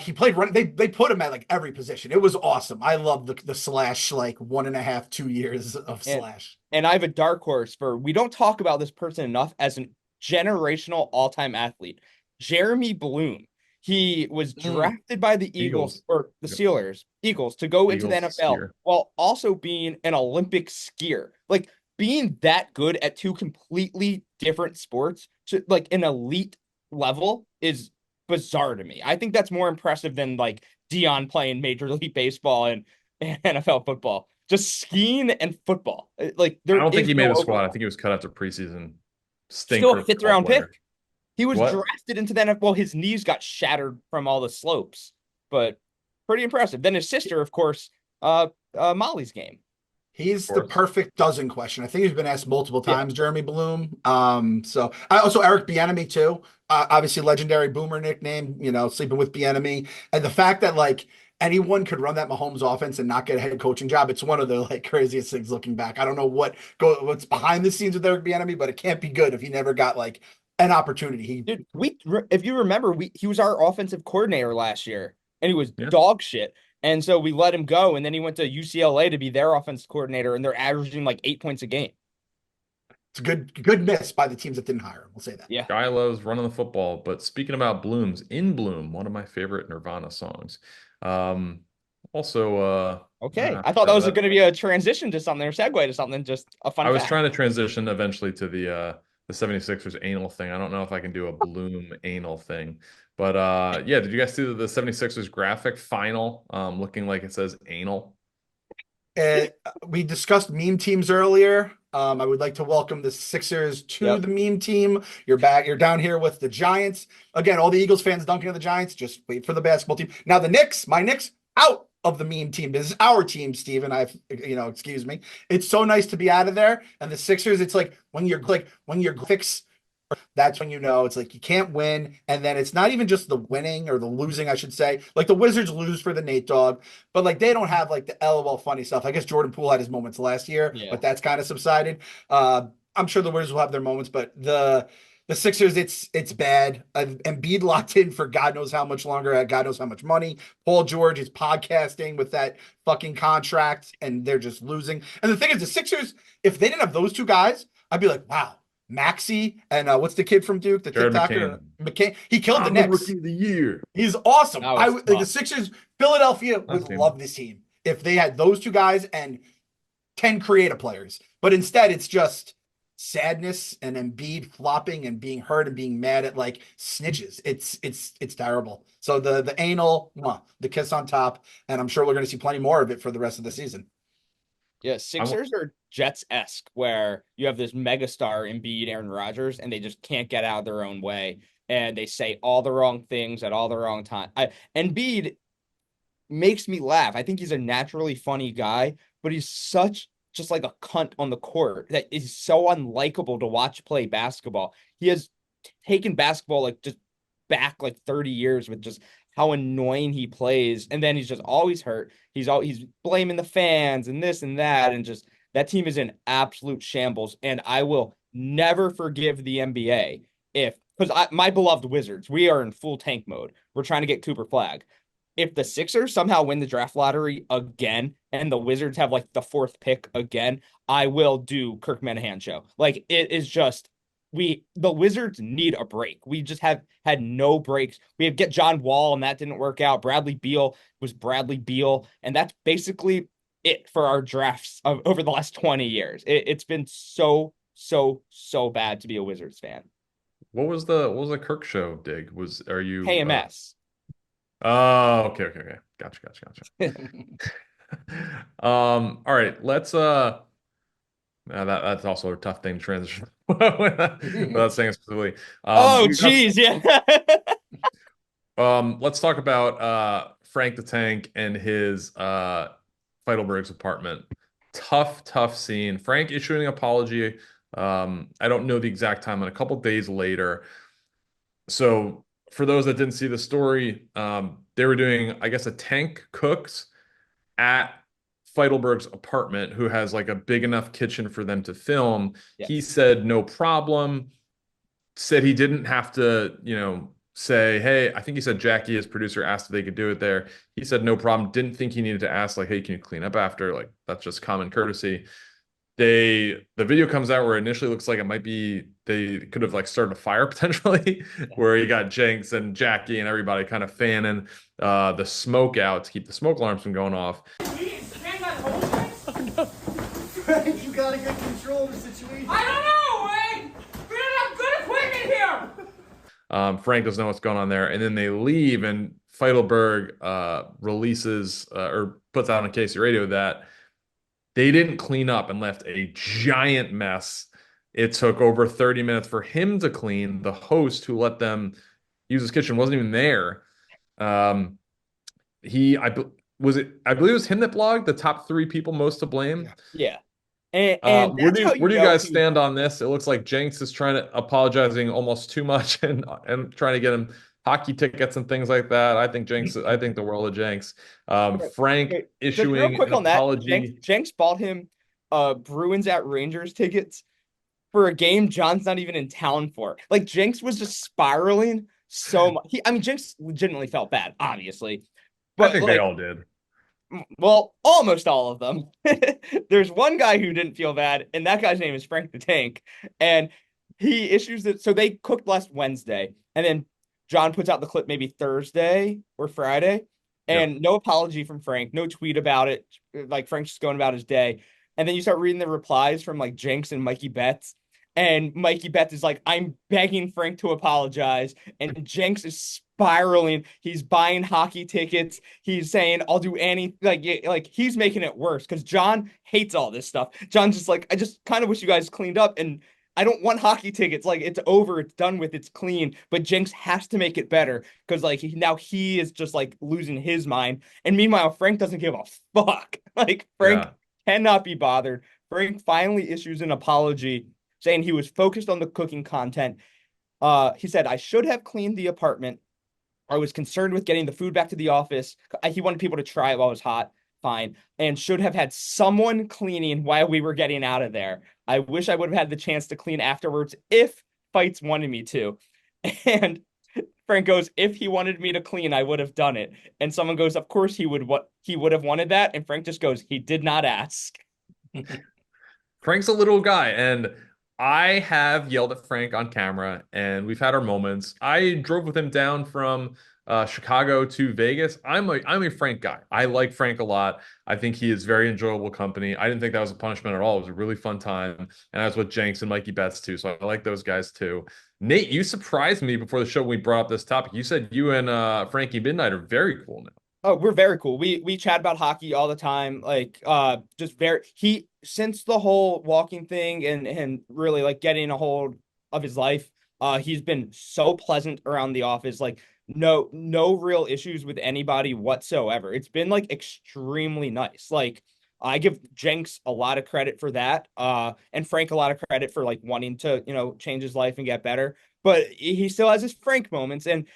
He played run. They put him at like every position. It was awesome. I love the slash, like 1.5, 2 years of And slash. and I have a dark horse for we don't talk about this person enough as a generational all-time athlete. Jeremy Bloom. He was Mm. drafted by the Eagles Eagles. or the Yep. Steelers, Eagles to go into the Eagles NFL skier. while also being an Olympic skier. Like being that good at two completely different sports to like an elite level is bizarre to me. I think that's more impressive than like Dion playing Major League Baseball and NFL football. Just skiing and football. Like I there don't think is he made no a squad. I overlap. think he was cut after preseason. Still a Stinker fifth football round player. pick. He was What? drafted into the NFL. His knees got shattered from all the slopes, but pretty impressive. Then his sister, of course, Molly's game. Of He's the course. perfect dozen question. I think he's been asked multiple Yeah. times, Jeremy Bloom. So I also Eric Bieniemy too. Obviously legendary Boomer nickname. Sleeping with Bieniemy, and the fact that like anyone could run that Mahomes offense and not get a head coaching job. It's one of the like craziest things looking back. I don't know what's behind the scenes with Eric Bieniemy, but it can't be good if he never got like an opportunity. Dude, if you remember, he was our offensive coordinator last year, and he was Yeah. dog shit. And so we let him go, and then he went to UCLA to be their offensive coordinator, and they're averaging like 8 points a game. It's a good miss by the teams that didn't hire him. We'll say that. Yeah. Guy loves running the football. But speaking about Blooms, In Bloom, one of my favorite Nirvana songs. Um, also, Okay. I I thought that forgot was that. going to be a transition to something or segue to something. Just a fun I was fact. trying to transition eventually to the 76ers anal thing. I don't know if I can do a Bloom anal thing. But yeah, did you guys see the 76ers graphic final looking like it says anal? Uh, we discussed meme teams earlier. I would like to welcome the Sixers to Yep. the meme team. You're back. You're down here with the Giants. Again, all the Eagles fans dunking on the Giants. Just wait for the basketball team. Now the Knicks, my Knicks, out of the meme team. This is our team, Steven. Excuse me. It's so nice to be out of there. And the Sixers, it's like when you're fix, that's when it's like you can't win. And then it's not even just the winning or the losing, I should say. Like the Wizards lose for the Nate Dogg, but like they don't have like the LOL funny stuff. I guess Jordan Poole had his moments last year, Yeah. but that's kind of subsided. I'm sure the Wizards will have their moments, but the Sixers, it's bad. Embiid locked in for God knows how much longer at God knows how much money. Paul George is podcasting with that fucking contract, and they're just losing. And the thing is, the Sixers, if they didn't have those two guys, I'd be like, wow, Maxey and what's the kid from Duke, the Jared TikToker, McCain. McCain. He killed the I'm the Knicks. rookie of the year. He's awesome. That I was like the tough. Sixers. Philadelphia Nice would team. love this team if they had those two guys and 10 creative players. But instead, it's just sadness and Embiid flopping and being hurt and being mad at like snitches. It's terrible. So the anal, the kiss on top, and I'm sure we're going to see plenty more of it for the rest of the season. Yeah, I want, Sixers are Jets-esque, where you have this megastar Embiid, Aaron Rodgers, and they just can't get out of their own way, and they say all the wrong things at all the wrong time. Embiid, makes me laugh. I think he's a naturally funny guy, but he's such just like a cunt on the court that is so unlikable to watch play basketball. He has taken basketball like just back like 30 years with just how annoying he plays, and then he's just always hurt. He's blaming the fans and this and that, and just that team is in absolute shambles. And I will never forgive the NBA if because my beloved Wizards, we are in full tank mode. We're trying to get Cooper Flag. If the Sixers somehow win the draft lottery again and the Wizards have like the fourth pick again, I will do Kirk Minahan show. Like it is just the Wizards need a break. We just have had no breaks. We have get John Wall and that didn't work out. Bradley Beal was Bradley Beal, and that's basically it for our drafts over the last 20 years. It's been so bad to be a Wizards fan. What was the Kirk show dig? Are you KMS. Oh, okay. Gotcha. All right, let's that's also a tough thing to transition without saying it specifically. Oh, geez, yeah. Let's talk about Frank the Tank and his Feidelberg's apartment. Tough scene. Frank issuing an apology. I don't know the exact time, and a couple days later. So for those that didn't see the story, they were doing, I guess, a Tank cooks at Feidelberg's apartment, who has like a big enough kitchen for them to film. Yes. He said no problem. Said he didn't have to, say, hey, I think he said Jackie, his producer, asked if they could do it there. He said no problem. Didn't think he needed to ask, like, hey, can you clean up after? Like, that's just common courtesy. The video comes out where it initially looks like it might be they could have like started a fire potentially, where you got Jenks and Jackie and everybody kind of fanning the smoke out to keep the smoke alarms from going off. Frank, you gotta get control of the situation. I don't know, Wayne. We don't have good equipment here. Frank doesn't know what's going on there, and then they leave, and Feidelberg releases or puts out on Casey Radio that they didn't clean up and left a giant mess. It took over 30 minutes for him to clean. The host who let them use his kitchen wasn't even there. I believe it was him that blogged the top 3 people most to blame. Yeah. And where do you guys stand on this? It looks like Jenks is apologizing almost too much and trying to get him hockey tickets and things like that. I think the world of Jenks. Frank issuing an apology. Jenks bought him Bruins at Rangers tickets for a game John's not even in town for. Like Jenks was just spiraling so much. Jenks legitimately felt bad, obviously. But I think they all did. Well, almost all of them. There's one guy who didn't feel bad, and that guy's name is Frank the Tank. And he issues it. So they cooked last Wednesday, and then John puts out the clip maybe Thursday or Friday, and no apology from Frank, no tweet about it. Like Frank's just going about his day. And then you start reading the replies from like Jenks and Mikey Betts. And Mikey Betts is like, I'm begging Frank to apologize. And Jenks is spiraling. He's buying hockey tickets. He's saying, I'll do any, like he's making it worse because John hates all this stuff. John's just like, I just kind of wish you guys cleaned up, and I don't want hockey tickets. Like, it's over. It's done with. It's clean. But Jenks has to make it better because like now he is just like losing his mind. And meanwhile, Frank doesn't give a fuck. Like Frank cannot be bothered. Frank finally issues an apology saying he was focused on the cooking content. He said, I should have cleaned the apartment. I was concerned with getting the food back to the office. He wanted people to try it while it was hot. Fine. And should have had someone cleaning while we were getting out of there. I wish I would have had the chance to clean afterwards if Fights wanted me to. And Frank goes, if he wanted me to clean, I would have done it. And someone goes, of course he would have wanted that. And Frank just goes, he did not ask. Frank's a little guy, and I have yelled at Frank on camera, and we've had our moments. I drove with him down from Chicago to Vegas. I'm a Frank guy. I like Frank a lot. I think he is very enjoyable company. I didn't think that was a punishment at all. It was a really fun time, and I was with Jenks and Mikey Betts too, so I like those guys too. Nate, you surprised me before the show when we brought up this topic. You said you and Frankie Midnight are very cool now. Oh, we're very cool. We chat about hockey all the time. Like, since the whole walking thing and really like getting a hold of his life, He's been so pleasant around the office, like no real issues with anybody whatsoever. It's been like extremely nice. Like I give Jenks a lot of credit for that, and Frank a lot of credit for like wanting to, change his life and get better. But he still has his Frank moments, and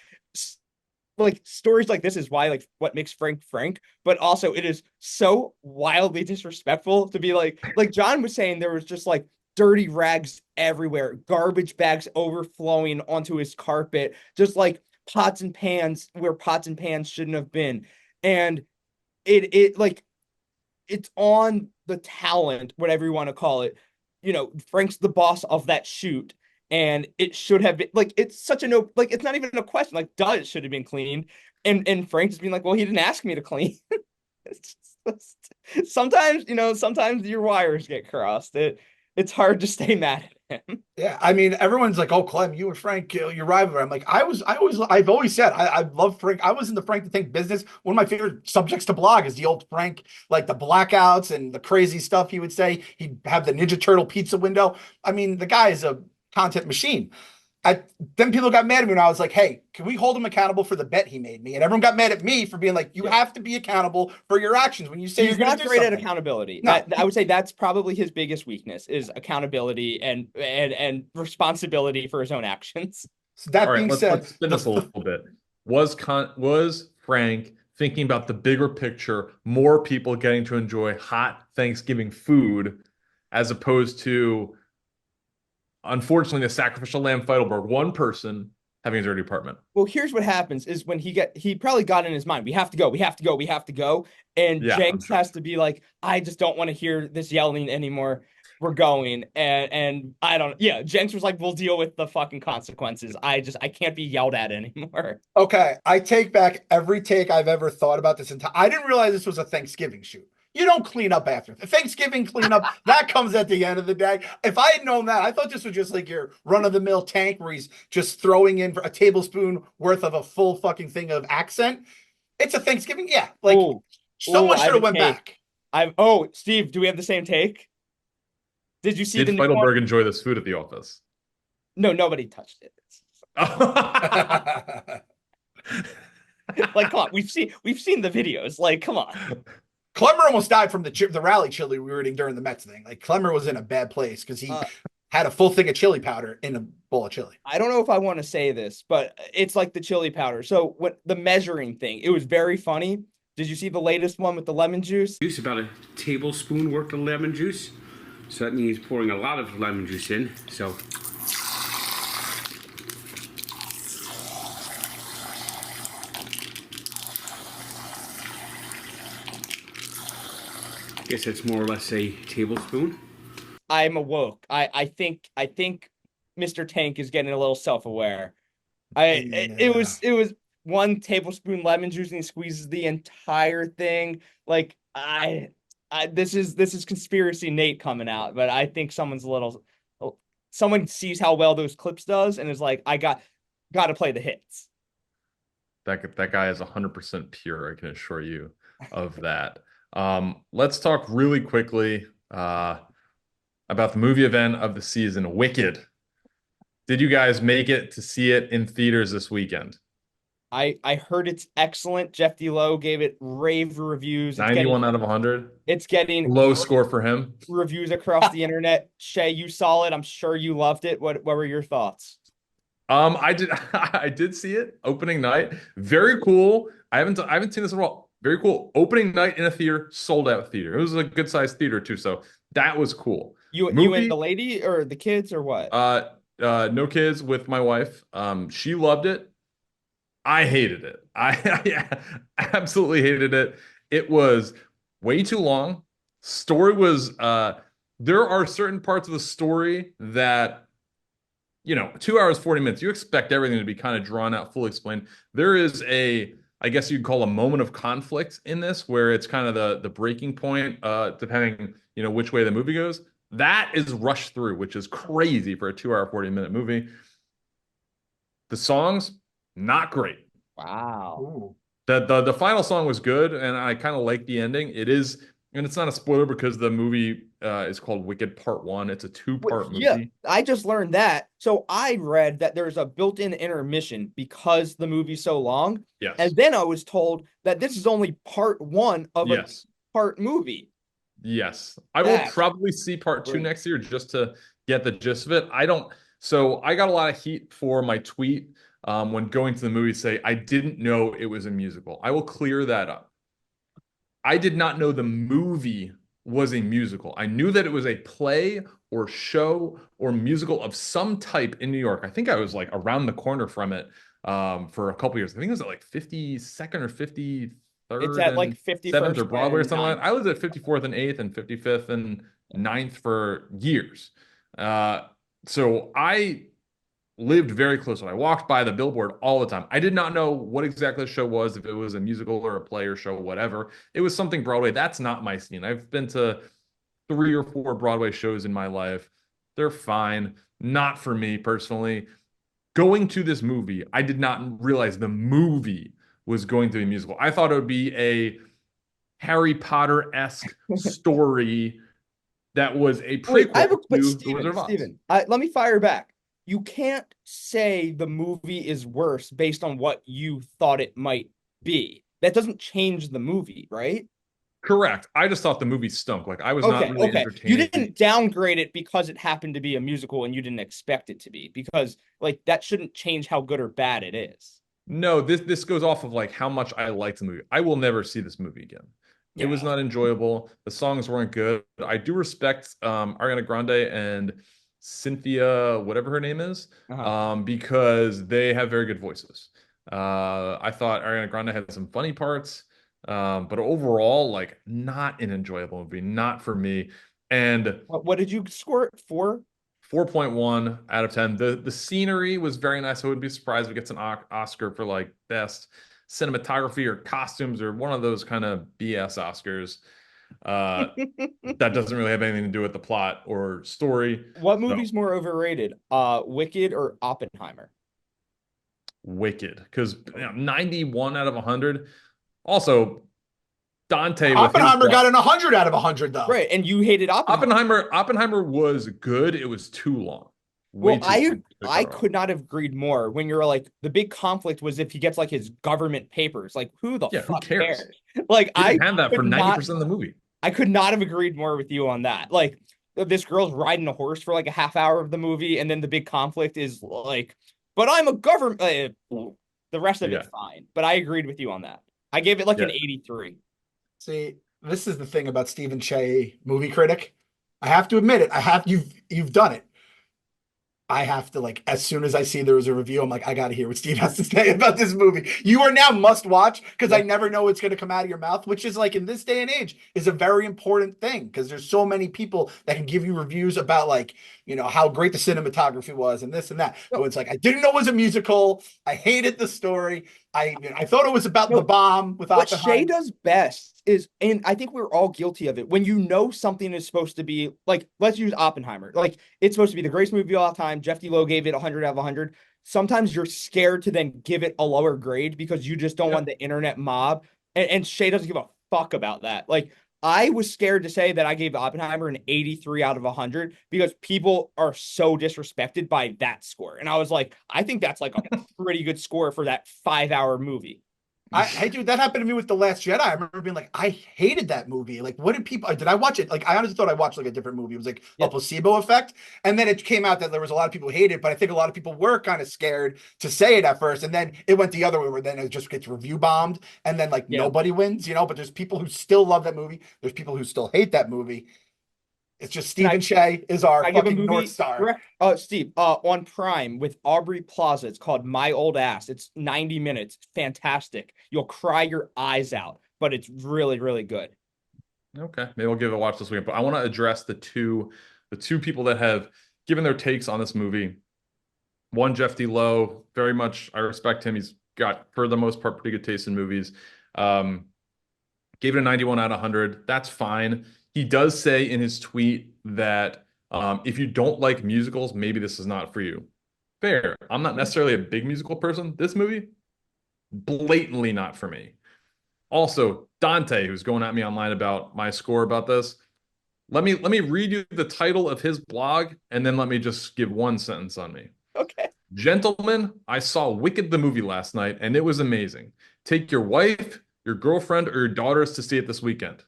like stories like this is why like what makes Frank Frank, but also it is so wildly disrespectful to be like John was saying there was just like dirty rags everywhere, garbage bags overflowing onto his carpet, just like pots and pans where pots and pans shouldn't have been. And it like it's on the talent, whatever you want to call it. Frank's the boss of that shoot, and it should have been like it's such a no, like it's not even a question. Like, duh, it should have been cleaned. And Frank just being like, well, he didn't ask me to clean. It's sometimes, sometimes your wires get crossed. It's hard to stay mad at him. Yeah, I mean, everyone's like, "Oh, Clem, you and Frank, your rivalry." I'm like, I've always said, I love Frank. I was in the Frank the Tank business. One of my favorite subjects to blog is the old Frank, like the blackouts and the crazy stuff he would say. He'd have the Ninja Turtle pizza window. I mean, the guy is a content machine. Then people got mad at me when I was like, "Hey, can we hold him accountable for the bet he made me?" And everyone got mad at me for being like, "You have to be accountable for your actions when you say He's you're going not to do great at something." accountability. No, I would say that's probably his biggest weakness is accountability and responsibility for his own actions. so that All right, being let's said, spin this a little bit. Was Frank thinking about the bigger picture, more people getting to enjoy hot Thanksgiving food, as opposed to, unfortunately, the sacrificial lamb fight over one person having a dirty apartment? Well, here's what happens is when he probably got in his mind, we have to go, we have to go, we have to go. And Yeah, I'm Jenks sure. has to be like, I just don't want to hear this yelling anymore. We're going. And I don't, yeah, Jenks was like, we'll deal with the fucking consequences. I can't be yelled at anymore. okay, I take back every take I've ever thought about this entire. I didn't realize this was a Thanksgiving shoot. You don't clean up after Thanksgiving cleanup. That comes at the end of the day. If I had known that, I thought this was just like your run of the mill tank where he's just throwing in a tablespoon worth of a full fucking thing of accent. It's a Thanksgiving, yeah. Like Oh, someone I should have have a went take. back. Steve, do we have the same take? Did you see Did the new one? Feidelberg enjoy this food at the office? No, nobody touched it. Like, come on, we've seen the videos. Like, come on. Clemmer almost died from the rally chili we were eating during the Mets thing. Like Clemmer was in a bad place because he had a full thing of chili powder in a bowl of chili. I don't know if I want to say this, but it's like the chili powder. So what the measuring thing, it was very funny. Did you see the latest one with the lemon juice? Juice, about a tablespoon worth of lemon juice. So that means pouring a lot of lemon juice in. So I guess that's more or less a tablespoon. I'm awoke. I think Mr. Tank is getting a little self-aware. It was 1 tablespoon lemon juice and he squeezes the entire thing. Like this is conspiracy Nate coming out, but I think someone sees how well those clips does and is like, I got to play the hits. That guy is 100% pure, I can assure you of that. Let's talk really quickly about the movie event of the season, Wicked. Did you guys make it to see it in theaters this weekend? I heard it's excellent. Jeff D. Lowe gave it rave reviews. 91 out of 100. It's getting Low score for him. reviews across the internet. Shay, you saw it. I'm sure you loved it. What were your thoughts? I did see it opening night. Very cool. I haven't seen this at all. Very cool. Opening night in a theater, sold out theater. It was a good sized theater too, so that was cool. You Movie, and the lady or the kids or what? No kids with my wife. She loved it. I hated it. I absolutely hated it. It was way too long. Story was there are certain parts of the story that 2 hours 40 minutes. You expect everything to be kind of drawn out, fully explained. There is I guess you'd call a moment of conflict in this, where it's kind of the breaking point, depending which way the movie goes. That is rushed through, which is crazy for a 2 hour 40-minute movie. The songs, not great. Wow. Ooh. The final song was good, and I kind of like the ending. It is And it's not a spoiler because the movie is called Wicked Part 1. It's a two-part Yeah, movie. I just learned that. So I read that there's a built-in intermission because the movie's so long. Yes. And then I was told that this is only part one of a Yes. part movie. Yes. I will That's probably see part 2 great. next year just to get the gist of it. So I got a lot of heat for my tweet when going to the movie say I didn't know it was a musical. I will clear that up. I did not know the movie was a musical. I knew that it was a play or show or musical of some type in New York. I think I was like around the corner from it for a couple years. I think it was at like 52nd or 53rd It's at like and 7th 51st or Broadway or and something like 9th. that. I was at 54th and 8th and 55th and 9th for years. So I lived very close. I walked by the billboard all the time. I did not know what exactly the show was, if it was a musical or a play or show, whatever. It was something Broadway. That's not my scene. I've been to 3 or 4 Broadway shows in my life. They're fine. Not for me personally. Going to this movie, I did not realize the movie was going to be a musical. I thought it would be a Harry Potter-esque story that was a Wait, prequel to The Steven, Wizard of Oz. Steven, let me fire back. You can't say the movie is worse based on what you thought it might be. That doesn't change the movie, right? Correct. I just thought the movie stunk. Like I was not really Okay. entertained. You didn't downgrade it because it happened to be a musical and you didn't expect it to be, because like that shouldn't change how good or bad it is. No, this goes off of like how much I liked the movie. I will never see this movie again. It was not enjoyable. The songs weren't good. I do respect Ariana Grande and Cynthia, whatever her name is, because they have very good voices. I thought Ariana Grande had some funny parts, but overall, like not an enjoyable movie, not for me. And What did you score it for? 4.1 out of 10. The scenery was very nice. I wouldn't be surprised if it gets an Oscar for like best cinematography or costumes or one of those kind of BS Oscars. That doesn't really have anything to do with the plot or story. What movie's more overrated? Wicked or Oppenheimer? Wicked, because 91 out of 100. Also, Dante with Oppenheimer got an 100 out of 100 though. Right, and you hated Oppenheimer. Oppenheimer was good. It was too long. Well, I could not have agreed more when you're like the big conflict was if he gets like his government papers. Like who the fuck cares? Like I had that for 90% of the movie. I could not have agreed more with you on that. Like this girl's riding a horse for like a half hour of the movie, and then the big conflict is like, but I'm a government. The rest of it's fine. But I agreed with you on that. I gave it like an 83. See, this is the thing about Stephen Che, movie critic. I have to admit it. You've done it. I have to, like, as soon as I see there was a review, I'm like, I got to hear what Steve has to say about this movie. You are now must watch because I never know what's going to come out of your mouth, which is like in this day and age is a very important thing because there's so many people that can give you reviews about like, you know, how great the cinematography was and this and that. So it's like, I didn't know it was a musical. I hated the story. I thought it was about the bomb with what Shea does best is, and I think we're all guilty of it, when you know something is supposed to be like, let's use Oppenheimer. Like it's supposed to be the greatest movie of all time. Jeff D. Lowe gave it 100 out of 100. Sometimes you're scared to then give it a lower grade because you just don't want the internet mob. And Shea doesn't give a fuck about that. Like I was scared to say that I gave Oppenheimer an 83 out of 100 because people are so disrespected by that score. And I was like, I think that's like a pretty good score for that 5-hour movie. Hey, dude, that happened to me with The Last Jedi. I remember being like, I hated that movie. Like, what did people, did I watch it? Like, I honestly thought I watched like a different movie. It was like a placebo effect. And then it came out that there was a lot of people who hated it, but I think a lot of people were kind of scared to say it at first. And then it went the other way where then it just gets review bombed. And then like nobody wins, you know, but there's people who still love that movie. There's people who still hate that movie. It's just Stephen Che is our fucking North Star. Steve, on Prime with Aubrey Plaza. It's called My Old Ass. It's 90 minutes. It's fantastic. You'll cry your eyes out, but it's really, really good. Okay, maybe I'll give it a watch this weekend. But I want to address the two people that have given their takes on this movie. One, Jeff D. Lowe, very much I respect him. He's got, for the most part, pretty good taste in movies. Gave it a 91 out of 100. That's fine. He does say in his tweet that if you don't like musicals, maybe this is not for you. Fair. I'm not necessarily a big musical person. This movie, blatantly not for me. Also, Dante, who's going at me online about my score about this. Let me read you the title of his blog, and then let me just give one sentence on me. Okay. Gentlemen, I saw Wicked the movie last night, and it was amazing. Take your wife, your girlfriend, or your daughters to see it this weekend.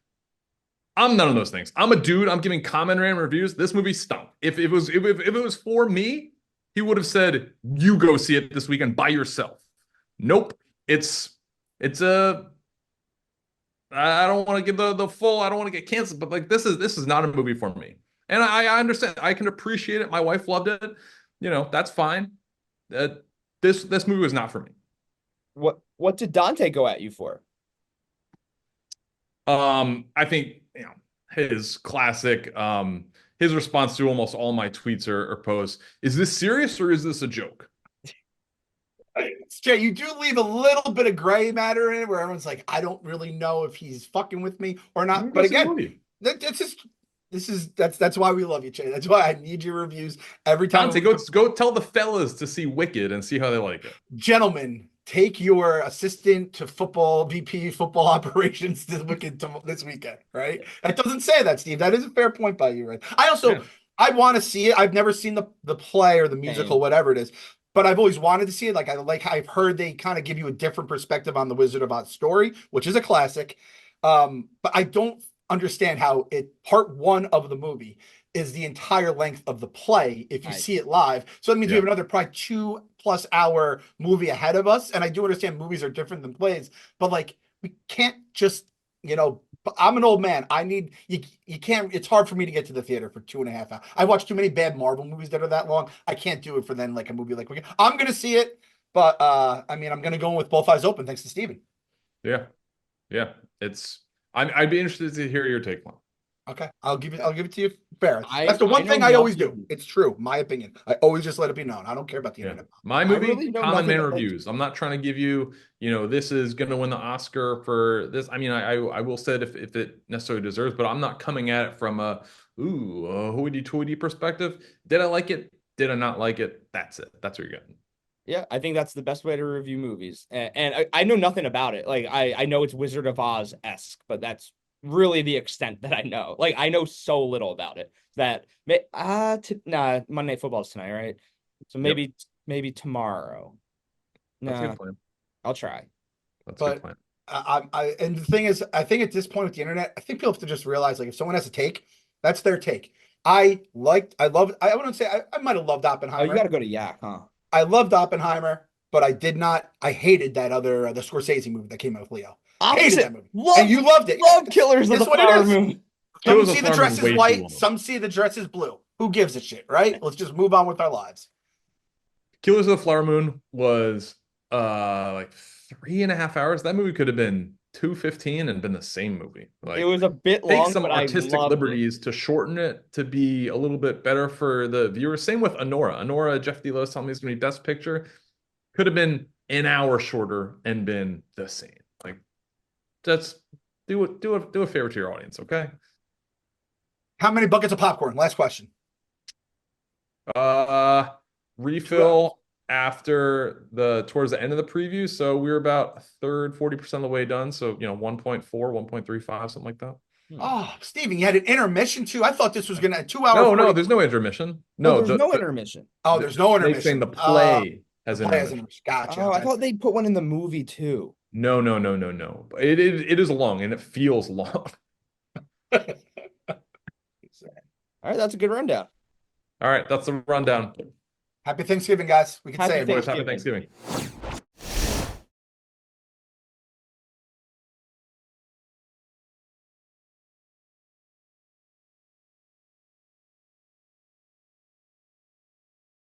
I'm none of those things. I'm a dude. I'm giving commentary and reviews. This movie stunk. If it was for me, he would have said, "You go see it this weekend by yourself." Nope. It's a. I don't want to give the full. I don't want to get canceled, but like this is not a movie for me. And I understand. I can appreciate it. My wife loved it. That's fine. This movie was not for me. What did Dante go at you for? I think his classic his response to almost all my tweets or posts, is this serious or is this a joke? Jay, you do leave a little bit of gray matter in it where everyone's like, I don't really know if he's fucking with me or not. But again, that's why we love you, Jay. That's why I need your reviews every time. Dante, go tell the fellas to see Wicked and see how they like it. Gentlemen, take your assistant to VP football operations to Wicked this weekend, right? That doesn't say that, Steve. That is a fair point by you, right? I want to see it. I've never seen the play or the musical, whatever it is. But I've always wanted to see it. I've heard they kind of give you a different perspective on the Wizard of Oz story, which is a classic. But I don't understand how part one of the movie is the entire length of the play if you see it live. So that means we have another probably 2+ hour movie ahead of us. And I do understand movies are different than plays, but like we can't just, I'm an old man. You can't, it's hard for me to get to the theater for 2.5 hours. I watch too many bad Marvel movies that are that long. I can't do it for then like a movie like I'm going to see it, but I'm going to go in with both eyes open. Thanks to Steven. Yeah. I'd be interested to hear your take on it. Okay. I'll give it to you fair. That's the one thing I always do. It's true. My opinion. I always just let it be known. I don't care about the internet. My movie, Common Man Reviews. I'm not trying to give you, this is going to win the Oscar for this. I mean, I will say it if it necessarily deserves, but I'm not coming at it from a hoity-toity perspective. Did I like it? Did I not like it? That's it. That's what you're getting. Yeah, I think that's the best way to review movies. And I know nothing about it. Like I know it's Wizard of Oz-esque, but that's really the extent that I know. Like I know so little about it that Monday Night Football is tonight, right? So maybe tomorrow. That's a good plan. I'll try. That's a good plan. And the thing is, I think at this point with the internet, I think people have to just realize like if someone has a take, that's their take. I wouldn't say I might have loved Oppenheimer. Oh, you got to go to Yak, huh? I loved Oppenheimer, but I hated that other the Scorsese movie that came out with Leo. Hated that movie. And you loved it. Love Killers of the Flower Moon. Some see the dress is white, some see the dress is blue. Who gives a shit, right? Let's just move on with our lives. Killers of the Flower Moon was like 3.5 hours. That movie could have been 2:15 and been the same movie. Like, it was a bit long. Take some artistic liberties to shorten it to be a little bit better for the viewers. Same with Honora. Jeff D. Lowe's telling me it's going to be Best Picture. Could have been an hour shorter and been the same. Like, just do a favor to your audience, okay? How many buckets of popcorn? Last question. Refill after towards the end of the preview. So we were about 40% of the way done. So 1.4, 1.35, something like that. Oh, Steven, you had an intermission too. I thought this was gonna 2 hours. No, there's no intermission. No, there's no intermission. Oh, there's no intermission. Saying the play has an intermission. Gotcha. Oh, I thought they put one in the movie too. No. It is long and it feels long. All right, that's a good rundown. All right, that's the rundown. Happy Thanksgiving, guys. We can say it. Happy Thanksgiving.